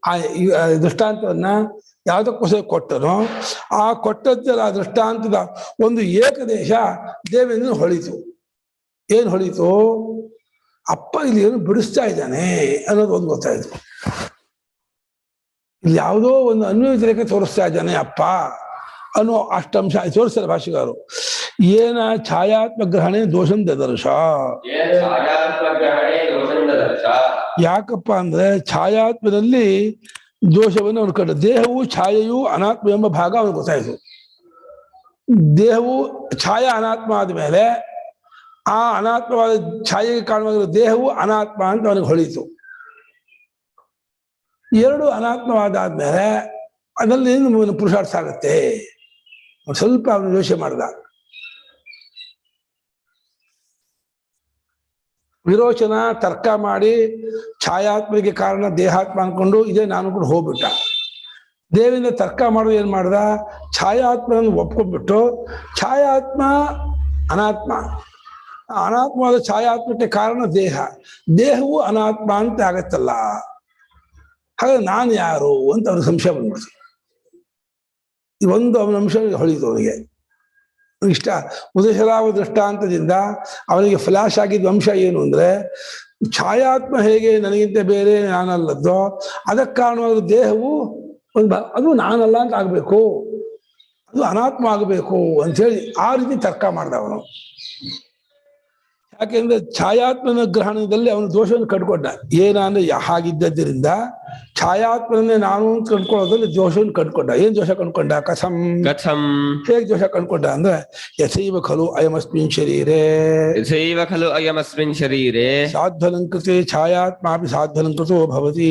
ಆ ದೃಷ್ಟಾಂತವನ್ನ ಯಾವುದಕ್ಕೋಸ್ಕರ ಕೊಟ್ಟನೋ ಆ ಕೊಟ್ಟದ್ದರ ಆ ದೃಷ್ಟಾಂತದ ಒಂದು ಏಕದೇಶ ದೇವೇಂದ್ರ ಹೊಳಿತು. ಏನ್ ಹೊಳಿತು? ಅಪ್ಪ ಇಲ್ಲಿ ಏನು ಬಿಡಿಸ್ತಾ ಇದ್ದಾನೆ ಅನ್ನೋದು ಒಂದು ಗೊತ್ತಾಯ್ತು. ಇಲ್ಲಿ ಯಾವುದೋ ಒಂದು ಅನ್ವಯಕ್ಕೆ ತೋರಿಸ್ತಾ ಇದ್ದಾನೆ ಅಪ್ಪ ಅನ್ನೋ ಅಷ್ಟಂಶ ತೋರಿಸ್ತಾರೆ ಭಾಷೆಗಾರರು. ಏನ ಛಾಯಾತ್ಮ ಗ್ರಹಣೆ ದೋಷಂ ದದರ್ಶ. ಯಾಕಪ್ಪ ಅಂದ್ರೆ ಛಾಯಾತ್ಮದಲ್ಲಿ ದೋಷವನ್ನು ಅವನು ಕಂಡ. ದೇಹವು ಛಾಯೆಯು ಅನಾತ್ಮ ಎಂಬ ಭಾಗ ಅವನಿಗೆ ಗೊತ್ತಾಯಿತು. ದೇಹವು ಛಾಯಾ ಅನಾತ್ಮ ಆದ್ಮೇಲೆ ಆ ಅನಾತ್ಮವಾದ ಛಾಯೆಗೆ ಕಾರಣವಾಗಿರೋ ದೇಹವು ಅನಾತ್ಮ ಅಂತ ಅವನಿಗೆ ಹೊಳಿತು. ಎರಡು ಅನಾತ್ಮವಾದಾದ್ಮೇಲೆ ಅದರಲ್ಲಿ ಪುರುಷಾರ್ಥ ಆಗುತ್ತೆ. ಸ್ವಲ್ಪ ಅವನು ಯೋಚನೆ ಮಾಡ್ದ. ವಿರೋಚನ ತರ್ಕ ಮಾಡಿ ಛಾಯಾತ್ಮಕ್ಕೆ ಕಾರಣ ದೇಹಾತ್ಮ ಅನ್ಕೊಂಡು ಇದೇ ನಾನು ಕೂಡ ಹೋಗ್ಬಿಟ್ಟ. ದೇವಿಂದ ತರ್ಕ ಮಾಡೋದು ಏನ್ ಮಾಡ್ದ? ಛಾಯಾತ್ಮನನ್ನು ಒಪ್ಕೊಂಡ್ಬಿಟ್ಟು ಛಾಯಾತ್ಮ ಅನಾತ್ಮ, ಅನಾತ್ಮವಾದ ಛಾಯಾತ್ಮಕ್ಕೆ ಕಾರಣ ದೇಹ, ದೇಹವು ಅನಾತ್ಮ ಅಂತ ಆಗತ್ತಲ್ಲ, ಹಾಗಾದ್ರೆ ನಾನು ಯಾರು ಅಂತ ಅವ್ರಿಗೆ ಸಂಶಯ ಬಂದ್ಬಿಡ್ತು. ಇವೊಂದು ಅವನ ಅಂಶ ಹೊಳಿತು ಅವನಿಗೆ. ಇಷ್ಟ ಉದಶರಾವ ದೃಷ್ಟಾಂತದಿಂದ ಅವನಿಗೆ ಫ್ಲಾಶ್ ಆಗಿದ್ದ ಅಂಶ ಏನು ಅಂದ್ರೆ, ಛಾಯಾತ್ಮ ಹೇಗೆ ನನಗಿಂತ ಬೇರೆ ನಾನಲ್ಲದ್ದೋ ಅದಕ್ಕೆ ಕಾರಣವಾದ ದೇಹವು ಅದು ನಾನಲ್ಲ ಅಂತ ಆಗ್ಬೇಕು, ಅದು ಅನಾತ್ಮ ಆಗಬೇಕು ಅಂಥೇಳಿ ಆ ರೀತಿ ತರ್ಕ ಮಾಡ್ದ ಅವನು. ಯಾಕೆಂದ್ರೆ ಛಾಯಾತ್ಮನ ಗ್ರಹಣದಲ್ಲಿ ಅವನು ದೋಷವನ್ನು ಕಂಡುಕೊಂಡ. ಏನಂದ್ರೆ ಹಾಗಿದ್ದರಿಂದ ಛಾಯಾತ್ಮನೇ ನಾನು ಅಂತ ಕಂಡ್ಕೊಳ್ಳೋದ್ರಲ್ಲಿ ದೋಷವನ್ನು ಕಂಡುಕೊಂಡ. ಏನ್ ದೋಷ ಕಂಡುಕೊಂಡ? ಕಥಂ ಹೇಗೆ ದೋಷ ಕಂಡುಕೊಂಡ ಅಂದ್ರೆ, ಯಥೈವ ಖಲು ಅಯಮಸ್ಮಿನ್ ಶರೀರೇ ಸಾಧ್ವಲಂಕೃತೆ ಛಾಯಾತ್ಮಾಪಿ ಸಾಧ್ವಲಂಕೃತೋ ಭವತಿ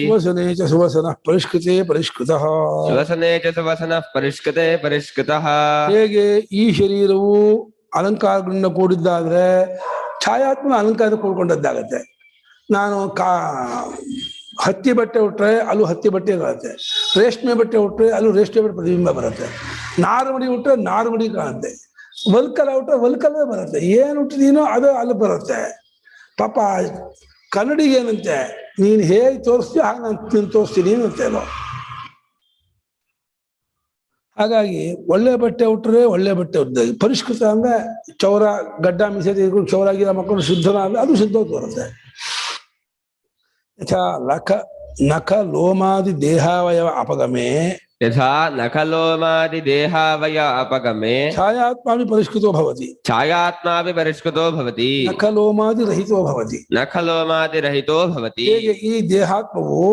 ಸುವಸನೆ ಚ ಸುವಸನಃ ಪರಿಷ್ಕೃತಃ. ಹೇಗೆ ಈ ಶರೀರವು ಅಲಂಕಾರಗಳಿಂದ ಕೂಡಿದ್ದಾದ್ರೆ ಛಾಯಾತ್ಮನ ಅಲಂಕಾರ ಕೂಡ್ಕೊಂಡದ್ದಾಗತ್ತೆ. ನಾನು ಹತ್ತಿ ಬಟ್ಟೆ ಉಟ್ರೆ ಅಲ್ಲೂ ಹತ್ತಿ ಬಟ್ಟೆ ಕಾಣುತ್ತೆ, ರೇಷ್ಮೆ ಬಟ್ಟೆ ಉಟ್ರೆ ಅಲ್ಲೂ ರೇಷ್ಮೆ ಬಟ್ಟೆ ಪ್ರತಿಬಿಂಬ ಬರುತ್ತೆ, ನಾರುಮಡಿ ಉಟ್ರೆ ನಾರುಮಡಿ ಕಾಣುತ್ತೆ, ವಲ್ಕಲ ಉಟ್ರೆ ವಲ್ಕಲವೇ ಬರುತ್ತೆ. ಏನು ಉಟ್ಟಿದೀನೋ ಅದು ಅಲ್ಲಿ ಬರುತ್ತೆ. ಪಾಪ ಕನ್ನಡಿಗೆ ಏನಂತೆ, ನೀನು ಹೇಗೆ ತೋರಿಸ್ತೀಯೋ ಹಾಗೆ ನಾನು ತೋರಿಸ್ತೀನಿ ಅಂತೇನೋ. ಹಾಗಾಗಿ ಒಳ್ಳೆ ಬಟ್ಟೆ ಉಟ್ಟರೆ ಒಳ್ಳೆ ಬಟ್ಟೆ ಉಟ್ಟ ಪರಿಷ್ಕೃತ ಅಂದ್ರೆ ಚೌರ ಗಡ್ಡ ಮಿಸೆ ತೆಗೆದುಕೊಂಡು ಚೌರಾಗಿರೋ ಮಕ್ಕಳು ಶುದ್ಧನ ಅಂದ್ರೆ ಅದು ಶುದ್ಧ ಬರುತ್ತೆ. ಯಥಾ ನಖ ಲೋಮಾದಿ ದೇಹಾವಯವ ಅಪಗಮೆ ಛಾಯಾತ್ಮಾಪಿ ಪರಿಷ್ಕೃತೋ ಭವತಿ ನಖಲೋಮಾದಿ ರಹಿತೋ ಭವತಿ. ಹೇಗೆ ಈ ದೇಹಾತ್ಮವು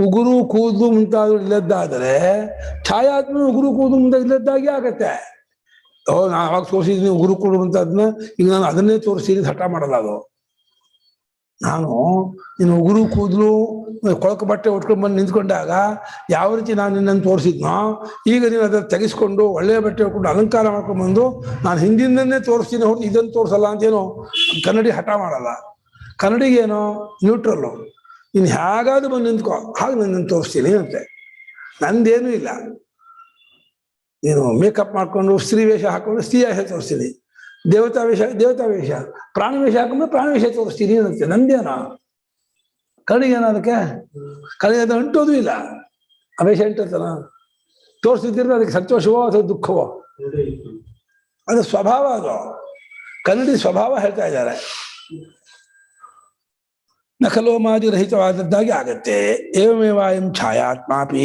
ಉಗುರು ಕೂದಲು ಮುಂತಾದ್ರು ಇಲ್ಲದ್ದಾದರೆ ಛಾಯಾತ್ಮ ಉಗುರು ಕೂದಲು ಮುಂತಾದ ಇಲ್ಲದ್ದಾಗೆ ಆಗತ್ತೆ. ನಾನು ಅವಾಗ ತೋರಿಸಿದ್ದೀನಿ ಉಗುರು ಕೂದಲು ಮುಂತಾದನ್ನ, ಈಗ ನಾನು ಅದನ್ನೇ ತೋರಿಸ್ತೀನಿ ಹಠ ಮಾಡಲ್ಲ. ಅದು ನಾನು ನೀನು ಉಗುರು ಕೂದಲು ಕೊಳಕು ಬಟ್ಟೆ ಉಟ್ಕೊಂಡು ಬಂದು ನಿಂತ್ಕೊಂಡಾಗ ಯಾವ ರೀತಿ ನಾನು ನಿನ್ನನ್ನು ತೋರಿಸಿದ್ನೋ, ಈಗ ನೀನು ಅದನ್ನು ತೆಗೆಸ್ಕೊಂಡು ಒಳ್ಳೆಯ ಬಟ್ಟೆ ಉಟ್ಕೊಂಡು ಅಲಂಕಾರ ಮಾಡ್ಕೊಂಡು ಬಂದು ನಾನು ಹಿಂದಿಂದನ್ನೇ ತೋರಿಸ್ತೀನಿ ಹೊರತು ಇದನ್ನು ತೋರಿಸಲ್ಲ ಅಂತೇನೋ ಕನ್ನಡಿ ಹಠ ಮಾಡಲ್ಲ. ಕನ್ನಡಿಗೇನೋ ನ್ಯೂಟ್ರಲ್ಲು, ನೀನು ಹೇಗಾದ್ರೂ ಬಂದು ನಿಂತ್ಕೋ, ಹಾಗೆ ನಾನು ತೋರಿಸ್ತೀನಿ ಅಂತೆ. ನಂದೇನೂ ಇಲ್ಲ, ನೀನು ಮೇಕಪ್ ಮಾಡ್ಕೊಂಡು ಸ್ತ್ರೀ ವೇಷ ಹಾಕೊಂಡು ಸ್ತ್ರೀ ವೇಷ ತೋರಿಸ್ತೀನಿ, ದೇವತಾ ವೇಷ, ಪ್ರಾಣಿ ವೇಷ ಹಾಕೊಂಡ್ರೆ ಪ್ರಾಣಿ ವೇಷ ತೋರಿಸ್ತೀನಿ ಅಂತೆ. ನಂದೇನೋ ಕರಡಿಗೇನೋ ಅದಕ್ಕೆ ಕರಡಿಗೆ ಅದು ಅಂಟೋದು ಇಲ್ಲ. ಆ ವೇಷ ಅಂಟತನ ತೋರಿಸ್ತಿದ್ರೆ ಅದಕ್ಕೆ ಸಂತೋಷವೋ ಅಥವಾ ದುಃಖವೋ ಅದು ಸ್ವಭಾವ. ಅದು ಕನ್ನಡಿ ಸ್ವಭಾವ ಹೇಳ್ತಾ ಇದ್ದಾರೆ. ನಖಲೋಮಾದಿ ರಹಿತವಾದದ್ದಾಗಿ ಆಗತ್ತೆ. ಏವಮೇವಾಯಂ ಛಾಯಾತ್ಮಾಪಿ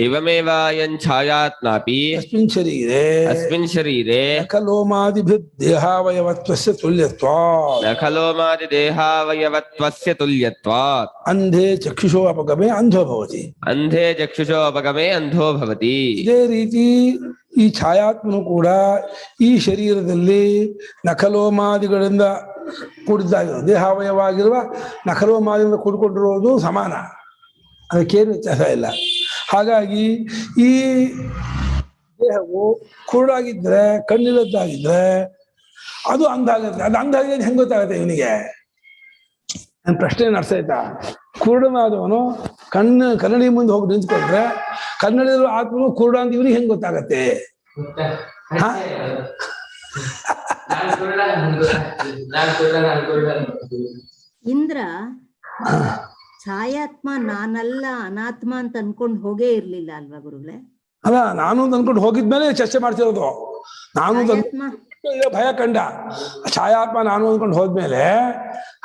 एवमेवायं छायात्मापि ಅಸ್ಮಿನ್ ಶರೀರೆ अस्मिन् शरीरे ನಖಲೋಮಾದಿಭಿರ್ ದೇಹಾವಯವತ್ವಸ್ಯ ತುಲ್ಯತ್ವಾತ್ नखलोमादिदेहावयवत्वस्य तुल्यत्वात् ಅಂಧೇ ಚಕ್ಷುಷೋ ಅಪಗಮೆ ಅಂಧೋ ಭವತಿ. अंधे चक्षुषो अपगमे अंधो भवति. ಇದೇ ರೀತಿ ಈ ಛಾಯಾತ್ಮನು ಕೂಡ ಈ ಶರೀರದಲ್ಲಿ ನಖಲೋಮಾದಿಗಳಿಂದ ಕೂಡಿದ್ದಾಗಿರೋದು, ದೇಹಾವಯವಾಗಿರುವ ನಖಲೋಮಾದಿಗಳಿಂದ ಕೂಡಿಕೊಂಡಿರೋದು ಸಮಾನ, ಅದಕ್ಕೇನು ವ್ಯತ್ಯಾಸ ಇಲ್ಲ. ಹಾಗಾಗಿ ಈ ದೇಹವು ಕುರುಡಾಗಿದ್ರೆ, ಕಣ್ಣಿಲ್ಲದ್ದಾಗಿದ್ರೆ ಅದು ಅಂಧ ಆಗುತ್ತೆ. ಅದು ಅಂಧ ಆಗಿದೆ ಹೆಂಗೆ ಗೊತ್ತಾಗುತ್ತೆ ಇವನಿಗೆ? ನನ್ನ ಪ್ರಶ್ನೆ ಅರ್ಥ ಆಯ್ತಾ? ಕುರುಡನಾದವನು ಕನ್ನಡಿ ಮುಂದೆ ಹೋಗಿ ನಿಂತ್ಕೊಂಡ್ರೆ ಕನ್ನಡಿರುವ ಆತ್ಮನು ಕುರುಡ ಅಂತ ಇವನಿಗೆ ಹೆಂಗ್ ಗೊತ್ತಾಗತ್ತೆ? ಇಂದ್ರ ಛಾಯಾತ್ಮ ನಾನಲ್ಲ ಅನಾತ್ಮ ಅಂತ ಅನ್ಕೊಂಡ್ ಹೋಗೇ ಇರ್ಲಿಲ್ಲ ಅಲ್ವಾ ಗುರುಗಳೇ? ಅಲ್ಲ, ನಾನು ಅನ್ಕೊಂಡು ಹೋಗಿದ್ಮೇಲೆ ಚರ್ಚೆ ಮಾಡ್ತಿರೋದು. ನಾನು ಭಯ ಕಂಡ ಛಾಯಾತ್ಮ ನಾನು ಅಂದ್ಕೊಂಡು ಹೋದ್ಮೇಲೆ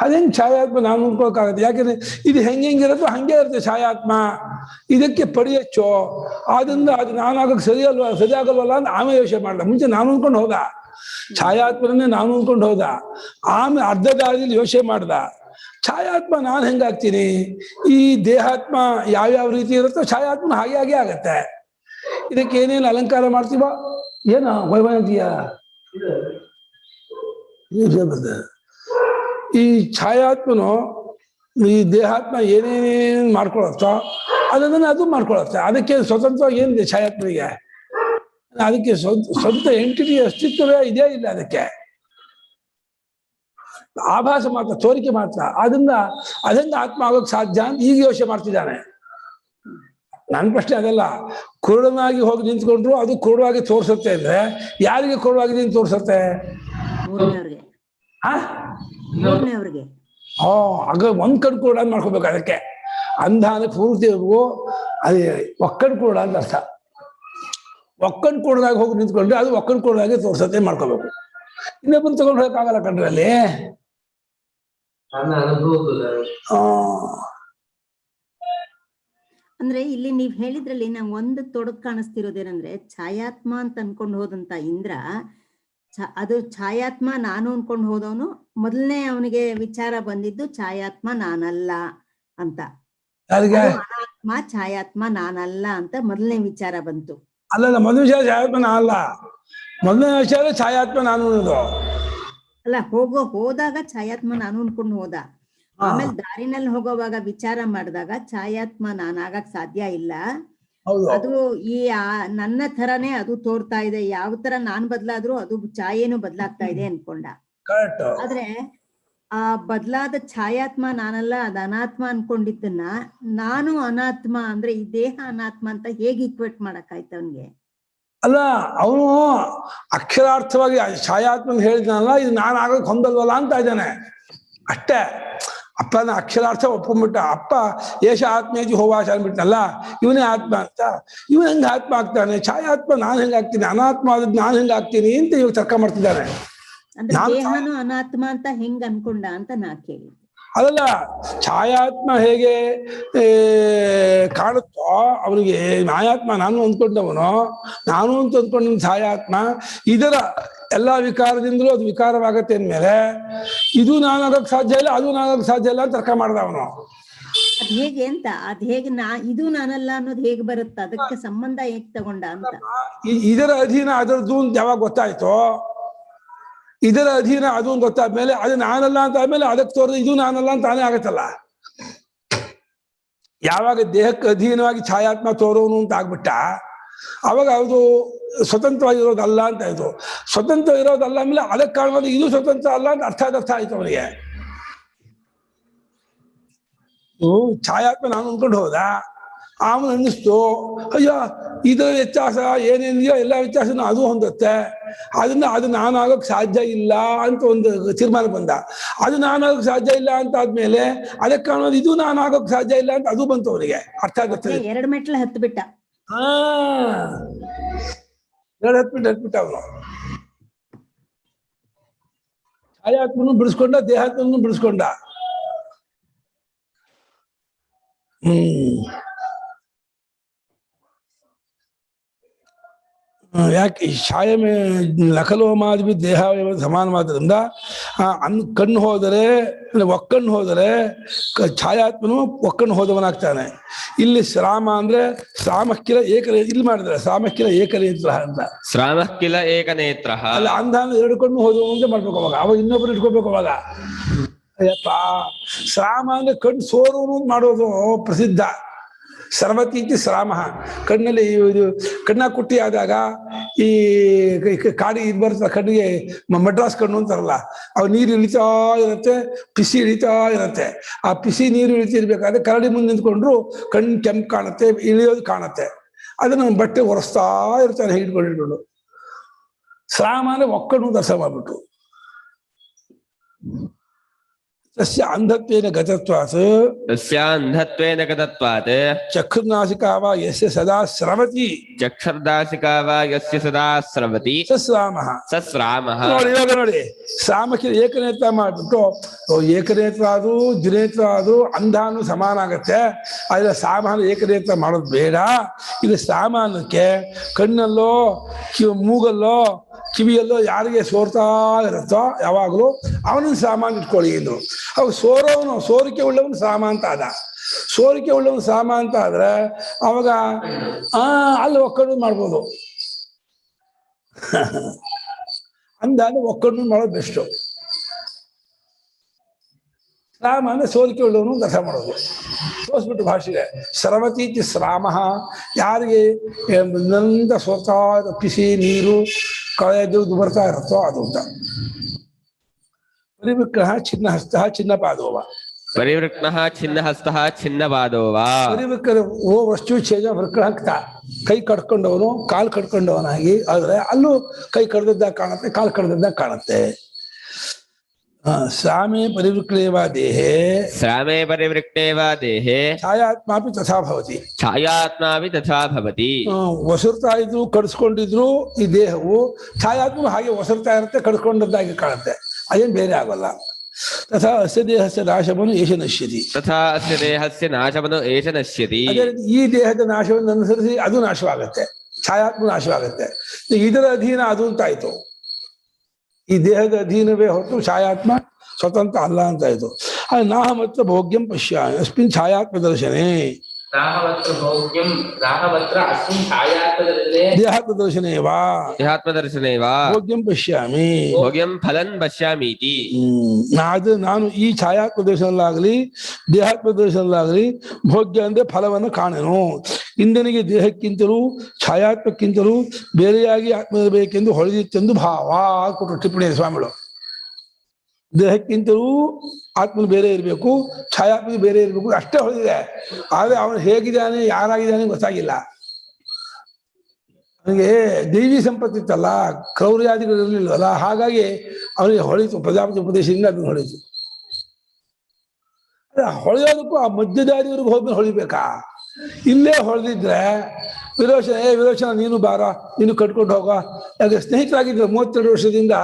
ಅದೇಂಗ್ ಛಾಯಾತ್ಮ ನಾನು ಅಂದ್ಕೊಳಕ್ಕಾಗತ್ತೆ? ಯಾಕೆಂದ್ರೆ ಇದು ಹೆಂಗಿರುತ್ತೋ ಹಂಗೆ ಇರುತ್ತೆ ಛಾಯಾತ್ಮ. ಇದಕ್ಕೆ ಪಡಿಯಚ್ಚೋ, ಆದ್ರಿಂದ ಅದು ನಾನಾಗಕ್ಕೆ ಸರಿಯಾಗಲ್ವಲ್ಲ ಅಂತ ಆಮೇಲೆ ಯೋಚನೆ ಮಾಡ್ದ. ಮುಂಚೆ ನಾನು ಅಂದ್ಕೊಂಡು ಹೋದ, ಛಾಯಾತ್ಮನನ್ನೇ ನಾನು ಅಂದ್ಕೊಂಡು ಹೋದ. ಆಮೇಲೆ ಅರ್ಧ ದಾರಿಯಲ್ಲಿ ಯೋಚನೆ ಮಾಡ್ದ, ಛಾಯಾತ್ಮ ನಾನು ಹೆಂಗಾಗ್ತೀನಿ? ಈ ದೇಹಾತ್ಮ ಯಾವ್ಯಾವ ರೀತಿ ಇರುತ್ತೋ ಛಾಯಾತ್ಮ ಹಾಗೆ ಹಾಗೆ ಆಗತ್ತೆ. ಇದಕ್ಕೆ ಏನೇನು ಅಲಂಕಾರ ಮಾಡ್ತೀವ? ಏನ ವೈವನಂತೀಯ? ಈ ಛಾಯಾತ್ಮನು ಈ ದೇಹಾತ್ಮ ಏನೇನೇನು ಮಾಡ್ಕೊಳತ್ತೋ ಅದನ್ನ ಅದು ಮಾಡ್ಕೊಳತ್ತೆ. ಅದಕ್ಕೆ ಸ್ವತಂತ್ರ ಏನಿದೆ ಛಾಯಾತ್ಮನಿಗೆ? ಅದಕ್ಕೆ ಸ್ವಂತ ಎಂಟಿಟಿ ಅಸ್ತಿತ್ವವೇ ಇದೇ ಇಲ್ಲ. ಅದಕ್ಕೆ ಆಭಾಸ ಮಾತ್ರ, ತೋರಿಕೆ ಮಾತ್ರ. ಆದ್ರಿಂದ ಅದರಿಂದ ಆತ್ಮ ಆಗೋಕ್ ಸಾಧ್ಯ ಅಂತ ಈಗ ಯೋಚನೆ ಮಾಡ್ತಿದ್ದಾನೆ. ನನ್ನ ಪ್ರಶ್ನೆ ಅದಲ್ಲ. ಕುರುಡನಾಗಿ ಹೋಗಿ ನಿಂತ್ಕೊಂಡ್ರು ಅದು ಕುರುಡಾಗಿ ತೋರ್ಸುತ್ತೆ ಅಂದ್ರೆ ಯಾರಿಗೆ ಕುರುಡಾಗಿ ನಿಂತು ತೋರ್ಸುತ್ತೆ? ಆಗ ಒಂದ್ ಕಣ್ ಕುರುಡ ಅಂತ ಮಾಡ್ಕೋಬೇಕು. ಅದಕ್ಕೆ ಅಂಧ ಅಂದ್ರೆ ಪೂರ್ತಿ ಅದೇ ಒಕ್ಕಣ್ ಕುರುಡ ಅಂತ ಅರ್ಥ. ಒಕ್ಕಣ್ ಕುರುಡಾಗಿ ಹೋಗಿ ನಿಂತ್ಕೊಂಡ್ರೆ ಅದು ಒಕ್ಕಣ್ ಕುರುಡಾಗಿ ತೋರ್ಸತ್ತೆ ಮಾಡ್ಕೋಬೇಕು. ಇನ್ನೊಬ್ಬರು ತಗೊಂಡು ಹೋಗಕ್ಕಾಗಲ್ಲ ಕಣ್ರಿ ಅಲ್ಲಿ. ಅಂದ್ರೆ ಇಲ್ಲಿ ನೀವ್ ಹೇಳಿದ್ರಲ್ಲಿ ನಂಗೆ ಒಂದು ತೊಡಕ್ ಕಾಣಿಸ್ತಿರೋದೇನಂದ್ರೆ, ಛಾಯಾತ್ಮ ಅಂತ ಅನ್ಕೊಂಡು ಹೋದಂತ ಇಂದ್ರ ಅದು ಛಾಯಾತ್ಮ ನಾನು ಅನ್ಕೊಂಡು ಹೋದವನು ಮೊದಲನೇ ಅವನಿಗೆ ವಿಚಾರ ಬಂದಿದ್ದು ಛಾಯಾತ್ಮ ನಾನಲ್ಲ ಅಂತ. ಅನಾತ್ಮ ಛಾಯಾತ್ಮ ನಾನಲ್ಲ ಅಂತ ಮೊದಲನೇ ವಿಚಾರ ಬಂತು. ಅಲ್ಲ, ಮೊದಲ ವಿಚಾರ ಛಾಯಾತ್ಮ ನಾನಲ್ಲ, ಮೊದಲನೇ ವಿಚಾರ ಛಾಯಾತ್ಮ ನಾನು ಅನ್ನೋದು ಅಲ್ಲ. ಹೋದಾಗ ಛಾಯಾತ್ಮ ನಾನು ಅನ್ಕೊಂಡು ಹೋದ. ಆಮೇಲೆ ದಾರಿನಲ್ಲಿ ಹೋಗೋವಾಗ ವಿಚಾರ ಮಾಡಿದಾಗ ಛಾಯಾತ್ಮ ನಾನಾಗಕ್ ಸಾಧ್ಯ ಇಲ್ಲ, ಅದು ಈ ನನ್ನ ತರನೇ ಅದು ತೋರ್ತಾ ಇದೆ. ಯಾವ ತರ ನಾನ್ ಬದ್ಲಾದ್ರೂ ಅದು ಛಾಯೇನು ಬದ್ಲಾಗ್ತಾ ಇದೆ ಅನ್ಕೊಂಡ. ಆದ್ರೆ ಆ ಬದ್ಲಾದ ಛಾಯಾತ್ಮ ನಾನಲ್ಲ, ಅದ್ ಅನಾತ್ಮ ಅನ್ಕೊಂಡಿದ್ದನ್ನ ನಾನು ಅನಾತ್ಮ ಅಂದ್ರೆ ಈ ದೇಹ ಅನಾತ್ಮ ಅಂತ ಹೇಗೆ ಇಕ್ವೇಟ್ ಮಾಡಕ್ಕಾಯ್ತು ಅವನ್ಗೆ? ಅಲ್ಲ, ಅವನು ಅಕ್ಷರಾರ್ಥವಾಗಿ ಛಾಯಾತ್ಮನ್ ಹೇಳಿದ್ನಲ್ಲ, ಇದು ನಾನು ಆಗಕ್ ಹೊಂದಲ್ವಲ್ಲ ಅಂತ ಇದ್ದಾನೆ ಅಷ್ಟೇ. ಅಪ್ಪನ ಅಕ್ಷರಾರ್ಥ ಒಪ್ಕೊಂಡ್ಬಿಟ್ಟ. ಅಪ್ಪ ಏಷ ಆತ್ಮೇಜಿ ಹೋವಾಶ ಅಂದ್ಬಿಟ್ನಲ್ಲ, ಇವನೇ ಆತ್ಮ ಅಂತ. ಇವನ್ ಹೆಂಗ ಆತ್ಮ ಆಗ್ತಾನೆ? ಛಾಯಾತ್ಮ ನಾನ್ ಹೆಂಗಾಗ್ತೀನಿ? ಅನಾತ್ಮ ಆದದ್ ನಾನ್ ಹೆಂಗಾಗ್ತೀನಿ ಅಂತ ಇವಾಗ ತರ್ಕ ಮಾಡ್ತಿದ್ದಾನೆ. ದೇಹನು ಅನಾತ್ಮ ಅಂತ ಹೆಂಗ್ ಅನ್ಕೊಂಡ ಅಂತ ನಾ ಕೇಳಿ. ಅದಲ್ಲ, ಛಾಯಾತ್ಮ ಹೇಗೆ ಕಾಣುತ್ತೋ ಅವನಿಗೆ ಮಾಯಾತ್ಮ ನಾನು ಅಂದ್ಕೊಂಡವನು, ನಾನು ಅಂತ ಅಂದ್ಕೊಂಡ ಛಾಯಾತ್ಮ ಇದರ ಎಲ್ಲಾ ವಿಕಾರದಿಂದಲೂ ಅದು ವಿಕಾರವಾಗತ್ತೆ ಅಂದ್ಮೇಲೆ ಇದು ನಾನಾಗಕ್ ಸಾಧ್ಯ ಇಲ್ಲ, ಅದು ನಾನಾಗಕ್ ಸಾಧ್ಯ ಇಲ್ಲ ಅಂತ ತರ್ಕ ಮಾಡ್ದ ಅವನು. ಅದ್ ಹೇಗೆ ಅಂತ, ಅದ್ ಹೇಗೆ ಇದು ನಾನಲ್ಲ ಅನ್ನೋದು ಹೇಗೆ ಬರುತ್ತೆ? ಅದಕ್ಕೆ ಸಂಬಂಧ ಹೇಗ್ ತಗೊಂಡ ಅಂತ. ಇದರ ಅಧೀನ ಅದರದ್ದು ಅಂತ ಯಾವಾಗ ಗೊತ್ತಾಯ್ತೋ, ಇದರ ಅಧೀನ ಅದು ಅಂತ ಗೊತ್ತಾದ್ಮೇಲೆ ಅದು ನಾನಲ್ಲ ಅಂತ ಆದ್ಮೇಲೆ ಅದಕ್ಕೆ ತೋರಿದ ಇದು ನಾನಲ್ಲ ಅಂತ ತಾನೇ ಆಗತ್ತಲ್ಲ. ಯಾವಾಗ ದೇಹಕ್ಕೆ ಅಧೀನವಾಗಿ ಛಾಯಾತ್ಮ ತೋರೋನು ಅಂತ ಆಗ್ಬಿಟ್ಟ, ಅವಾಗ ಅದು ಸ್ವತಂತ್ರವಾಗಿರೋದಲ್ಲ ಅಂತ ಆಯ್ತು. ಸ್ವತಂತ್ರ ಇರೋದಲ್ಲ ಆಮೇಲೆ ಅದಕ್ಕೆ ಕಾರಣವಾದ ಇದು ಸ್ವತಂತ್ರ ಅಲ್ಲ ಅಂತ ಅರ್ಥ ಆಯ್ತು ಅವನಿಗೆ. ಛಾಯಾತ್ಮ ನಾನು ಅಂದ್ಕೊಂಡು ಹೋದ, ಆಮೇಲೆ ಅನ್ನಿಸ್ತು ಅಯ್ಯೋ ಇದರ ವ್ಯತ್ಯಾಸ ಏನೇನಿದೆಯೋ ಎಲ್ಲ ವ್ಯತ್ಯಾಸನೂ ಅದು ಹೊಂದುತ್ತೆ, ಅದನ್ನ ಅದು ನಾನಾಗಕ್ ಸಾಧ್ಯ ಇಲ್ಲ ಅಂತ ಒಂದು ತೀರ್ಮಾನ ಬಂದ. ಅದು ನಾನಾಗಕ್ ಸಾಧ್ಯ ಇಲ್ಲ ಅಂತ ಆದ್ಮೇಲೆ ಅದಕ್ಕೆ ಕಾರಣವಾದ ಇದು ನಾನಾಗಕ್ ಸಾಧ್ಯ ಇಲ್ಲ ಅಂತ ಅದು ಬಂತು ಅವನಿಗೆ. ಅರ್ಥ ಆಗುತ್ತೆ. 2 ಮೆಟ್ಲು ಹತ್ಬಿಟ್ಟ. 2 ಹತ್ಬಿಟ್ಟ ಅವನು. ಛಾಯಾತ್ಮನು ಬಿಡಿಸ್ಕೊಂಡ, ದೇಹಾತ್ಮನು ಬಿಡಿಸ್ಕೊಂಡ. ಯಾಕೆ ಛಾಯೆ ನಕಲೋಮಾದಿ ದೇಹ ಸಮಾನವಾದ್ರಿಂದ ಕಣ್ಣು ಹೋದರೆ ಒಕ್ಕಣ್ಣು ಹೋದರೆ ಛಾಯಾತ್ಮನು ಒಕ್ಕಣ್ಣು ಹೋದವನಾಗ್ತಾನೆ. ಇಲ್ಲಿ ಶ್ರಾಮ ಅಂದ್ರೆ ಶ್ರಾಮಕ್ಕಿಲ ಇಲ್ಲಿ ಮಾಡಿದ್ರೆ ಶ್ರಾಮಕ್ಕಿಲ ಏಕನೇತ್ರ ಅಂತ. ಶ್ರಾಮಕ್ಕಿಲ ಏಕನೇತ್ರ ಅಲ್ಲ ಅಂಧ ಎರಡು ಕಣ್ಣು ಹೋದವ ಅಂತ ಮಾಡ್ಬೇಕು. ಅವಾಗ ಇನ್ನೊಬ್ರು ಇಟ್ಕೋಬೇಕು. ಅವಾಗ ಅಯ್ಯಪ್ಪ ಶ್ರಾಮ ಅಂದ್ರೆ ಕಣ್ಣು ಸೋರುವುದು ಮಾಡೋದು ಪ್ರಸಿದ್ಧ. ಸರ್ವತಿ ಇತಿ ಶ್ರಾಮ. ಕಣ್ಣಲ್ಲಿ ಇದು ಕಣ್ಣ ಕುಟ್ಟಿ ಆದಾಗ ಈ ಕಾಡಿ ಇದು ಬರ್ತದೆ ಕಣ್ಣಿಗೆ, ಮಡ್ರಾಸ್ ಕಣ್ಣು ಅಂತಾರಲ್ಲ, ಅವು ನೀರು ಇಳಿತಾ ಇರುತ್ತೆ, ಪಿಸಿ ಇಳಿತಾ ಇರುತ್ತೆ. ಆ ಪಿಸಿ ನೀರು ಇಳಿತಿರ್ಬೇಕಾದ್ರೆ ಕರಡಿ ಮುಂದೆ ನಿಂತ್ಕೊಂಡ್ರು ಕಣ್ಣು ಕೆಂಪು ಕಾಣುತ್ತೆ, ಇಳಿಯೋದು ಕಾಣುತ್ತೆ. ಅದನ್ನ ಬಟ್ಟೆ ಒರೆಸ್ತಾ ಇರ್ತಾನೆ ಹಿಡ್ಕೊಂಡು. ಶ್ರಾಮ ಅಂದ್ರೆ ಒಕ್ಕಣ್ಣು ದರ್ಶ ಮಾಡ್ಬಿಟ್ಟು. ತಸ್ಯ ಅಂಧತ್ವೇನ ಗತತ್ವಾತ್ ಚಕ್ಷುರ್ನಾಸಿಕಾ ವಾ ಯಸ್ಯ ಸದಾ ಸ್ರವತಿ ಸಸ್ರಾಮಃ. ನೋಡಿ ಇವಾಗ ನೋಡಿ, ಶ್ರಾಮಕ್ಕೆ ಏಕನೇತ್ರ ಮಾಡ್ಬಿಟ್ಟು ಏಕನೇತ್ರ ಅದು ದ್ವಿನೇತ್ರ ಅದು ಅಂಧಾನು ಸಮಾನ ಆಗತ್ತೆ. ಆದ್ರೆ ಸಾಮಾನು ಏಕನೇತ್ರ ಮಾಡೋದು ಬೇಡ. ಇದು ಸಾಮಾನ್ಯಕ್ಕೆ ಕಣ್ಣಲ್ಲೋ ಮೂಗಲ್ಲೋ ಕಿವಿಯಲ್ಲೋ ಯಾರಿಗೆ ಸೋರ್ತಾ ಇರುತ್ತೋ ಯಾವಾಗಲೂ ಅವನನ್ನು ಸಾಮಾನು ಇಟ್ಕೊಳ್ಳಿ ಅಂದ್ರು. ಅವು ಸೋರೋವನು ಸೋರಿಕೆ ಉಳ್ಳವನು ಸಾಮ ಅಂತ ಆದ. ಸೋರಿಕೆ ಉಳ್ಳವನು ಸಾಮ ಅಂತ ಆದ್ರೆ ಅವಾಗ ಅಲ್ಲಿ ಒಕ್ಕಣ್ಣು ಮಾಡ್ಬೋದು. ಅಂದಾಗ ಒಕ್ಕಣ್ಣು ಮಾಡೋದು ಬೆಸ್ಟು. ಶ್ರಾಮ ಅಂದ್ರೆ ಸೋರಿಕೆ ಉಳ್ಳವನು ದರ್ಶ ಮಾಡೋದು. ತೋರಿಸ್ಬಿಟ್ಟು ಭಾಷೆಗೆ ಸರ್ವತೀತಿ ಶ್ರಾಮ, ಯಾರಿಗೆ ನಂತ ಸೋರ್ತಾ ಪಿಸಿ ನೀರು ಕಳೆದು ಬರ್ತಾ ಇರುತ್ತೋ ಅದು ಅಂತ. ಪರಿವಿಕ್ರಹ ಚಿನ್ನ ಹಸ್ತ ಚಿನ್ನ ಪಾದೋವ. ಪರಿವೃಕ್ನಃ ಚಿನ್ನ ಹಸ್ತ ಚಿನ್ನ ಪಾದೋವ. ಪರಿವಿಕ್ರ ಓ ವಸ್ತು ಛೇಜ ವೃಕ್ರಹಕ್ತ, ಕೈ ಕಡ್ಕೊಂಡವನು ಕಾಲು ಕಡ್ಕೊಂಡವನಾಗಿ ಆದ್ರೆ ಅಲ್ಲೂ ಕೈ ಕಡ್ದದ್ದಾಗ ಕಾಣುತ್ತೆ, ಕಾಲು ಕಡ್ದದ್ದಾಗ ಕಾಣುತ್ತೆ. ಶ್ರಾಮೇ ಪರಿವೃಕ್ತೇವ ದೇಹೇ ಶ್ರಾಮೇ ಪರಿವೃಕ್ತೇವ ದೇಹೇ ಛಾಯಾತ್ಮಾಪಿ ತಥಾ ಭವತಿ. ಛಾಯಾತ್ಮಾಪಿ ತಥಾ ಭವತಿ. ಒಸರ್ತಾ ಇದ್ರು ಕಡಿಸ್ಕೊಂಡಿದ್ರು ಈ ದೇಹವು, ಛಾಯಾತ್ಮ ಹಾಗೆ ಒಸರ್ತಾ ಇರುತ್ತೆ, ಕಡಿಸ್ಕೊಂಡದ್ದಾಗಿ ಕಾಣುತ್ತೆ, ಅದೇನು ಬೇರೆ ಆಗಲ್ಲ. ತಥಾ ಅಸ್ಯ ದೇಹಸ್ಯ ನಾಶವನ್ನು ಏಷ ನಶ್ಯತಿ. ತಥಾ ಅಸ್ಯ ದೇಹಸ್ಯ ನಾಶವನ್ನು ಏಷ ನಶ್ಯತಿ. ಅದೇ ರೀತಿ ಈ ದೇಹದ ನಾಶವನ್ನು ಅನುಸರಿಸಿ ಅದು ನಾಶವಾಗತ್ತೆ, ಛಾಯಾತ್ಮ ನಾಶವಾಗತ್ತೆ. ಇದರ ಅಧೀನ ಅದು ಅಂತಾಯ್ತು. ಈ ದೇಹದ ಅಧೀನವೇ ಹೊರತು ಛಾಯಾತ್ಮ ಸ್ವತಂತ್ರ ಅಲ್ಲ ಅಂತಾಯ್ತು. ಅದು ನಾಹ ಮಾತ್ರ ಭೋಗ್ಯಂ ಪಶ್ಯಾಮಿ ಅಸ್ಮಿನ್ ಛಾಯಾತ್ಮ ದರ್ಶನೇ. ದೇಹಾತ್ಮ ದರ್ಶನೇವಾ ಭೋಗ್ಯಂ ಪಶ್ಯಾಮಿ ಭೋಗ್ಯಂ ಫಲಂ ಪಶ್ಯಾಮೀತಿ. ನಾನು ಈ ಛಾಯಾತ್ಮ ದರ್ಶನಲ್ಲಾಗಲಿ ದೇಹಾತ್ಮ ದರ್ಶನಲ್ಲಾಗಲಿ ಭೋಗ್ಯ ಅಂದ್ರೆ ಫಲವನ್ನು ಕಾಣೆನು. ಇಂದನಿಗೆ ದೇಹಕ್ಕಿಂತಲೂ ಛಾಯಾತ್ಮಕ್ಕಿಂತಲೂ ಬೇರೆಯಾಗಿ ಆತ್ಮಬೇಕೆಂದು ಹೊಳೆದಿತ್ತೆಂದು ಭಾವ ಕೊಟ್ಟರು ಟಿಪ್ಪಣಿ ಸ್ವಾಮಿಗಳು. ದೇಹಕ್ಕಿಂತಲೂ ಆತ್ಮನು ಬೇರೆ ಇರಬೇಕು, ಛಾಯಾತ್ಮ ಬೇರೆ ಇರಬೇಕು ಅಷ್ಟೇ ಹೊಳೆದಿದೆ. ಆದ್ರೆ ಅವನು ಹೇಗಿದ್ದಾನೆ ಯಾರಾಗಿದ್ದಾನೆ ಗೊತ್ತಾಗಿಲ್ಲ. ಅವನಿಗೆ ದೈವಿ ಸಂಪತ್ತಿತ್ತಲ್ಲ, ಕ್ರೌರ್ಯಾದಿಗಳು ಇರಲಿಲ್ವಲ್ಲ, ಹಾಗಾಗಿ ಅವನಿಗೆ ಹೊಳಿತು, ಪ್ರಜಾಪತಿ ಉಪದೇಶದಿಂದ ಅದನ್ನು ಹೊಳಿತು. ಹೊಳೆಯೋದಕ್ಕೂ ಆ ಮಧ್ಯದಾರಿವರೆಗೂ ಹೋದ್ಮೇಲೆ ಹೊಳಿಬೇಕಾ? ಇಲ್ಲೇ ಹೊಳೆದಿದ್ರೆ ವಿರೋಚನ ನೀನು ಬಾರ, ನೀನು ಕಟ್ಕೊಂಡು ಹೋಗ. ಯಾಕೆ ಸ್ನೇಹಿತರಾಗಿದ್ರು 32 ವರ್ಷದಿಂದ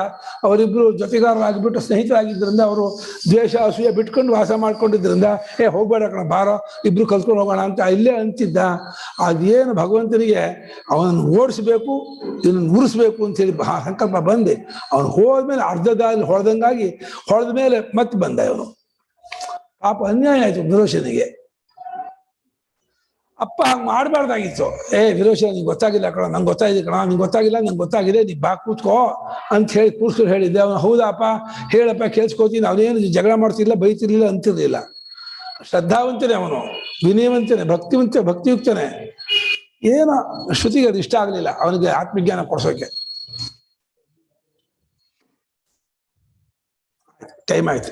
ಅವರಿಬ್ರು ಜೊತೆಗಾರರಾಗಿಬಿಟ್ಟು ಸ್ನೇಹಿತರಾಗಿದ್ದರಿಂದ ಅವರು ದ್ವೇಷ ಅಸೂಯೆ ಬಿಟ್ಕೊಂಡು ವಾಸ ಮಾಡ್ಕೊಂಡಿದ್ರಿಂದ ಹೋಗ್ಬೇಡ ಕಣ ಬಾರ, ಇಬ್ರು ಕಲ್ತ್ಕೊಂಡು ಹೋಗೋಣ ಅಂತ ಇಲ್ಲೇ ಅಂತಿದ್ದ. ಅದೇನು ಭಗವಂತನಿಗೆ ಅವನನ್ನು ಓಡಿಸ್ಬೇಕು, ಇದನ್ನು ಉರಿಸ್ಬೇಕು ಅಂತೇಳಿ ಸಂಕಲ್ಪ ಬಂದೆ. ಅವನು ಹೋದ್ಮೇಲೆ ಅರ್ಧದಲ್ಲಿ ಹೊಡೆದಂಗಾಗಿ ಹೊಡೆದ ಮೇಲೆ ಮತ್ತೆ ಬಂದ ಇವನು. ಪಾಪ ಅನ್ಯಾಯ ಆಯ್ತು ವಿರೋಚನಿಗೆ. ಅಪ್ಪ ಹಂಗೆ ಮಾಡಬಾರ್ದಾಗಿತ್ತು. ವಿರೋಚನ ನಿಂಗೆ ಗೊತ್ತಾಗಿಲ್ಲ ಕಣ, ನಂಗೆ ಗೊತ್ತಾಗಿದೆ ಕಣ, ನಿಂಗೆ ಗೊತ್ತಾಗಿಲ್ಲ, ನಂಗೆ ಗೊತ್ತಾಗಿದೆ, ನೀ ಬಾ ಕೂತ್ಕೋ ಅಂತ ಹೇಳಿ ಕೂರ್ಸ್ಕೊಂಡು ಹೇಳಿದ್ದೆ. ಅವನು ಹೌದಪ್ಪ ಹೇಳಪ್ಪ ಕೇಳಿಸ್ಕೋತೀನಿ, ಅವನೇನು ಜಗಳ ಮಾಡ್ತಿರ್ಲಿಲ್ಲ, ಬೈತಿರ್ಲಿಲ್ಲ, ಅಂತಿರ್ಲಿಲ್ಲ. ಶ್ರದ್ಧಾವಂತನೇ ಅವನು, ವಿನಯವಂತನೇ, ಭಕ್ತಿಯುಕ್ತನೇ. ಏನೋ ಶ್ರುತಿಗೆ ಅದು ಇಷ್ಟ ಆಗಲಿಲ್ಲ ಅವನಿಗೆ ಆತ್ಮಜ್ಞಾನ ಕೊಡ್ಸೋಕೆ. ಟೈಮ್ ಆಯ್ತು.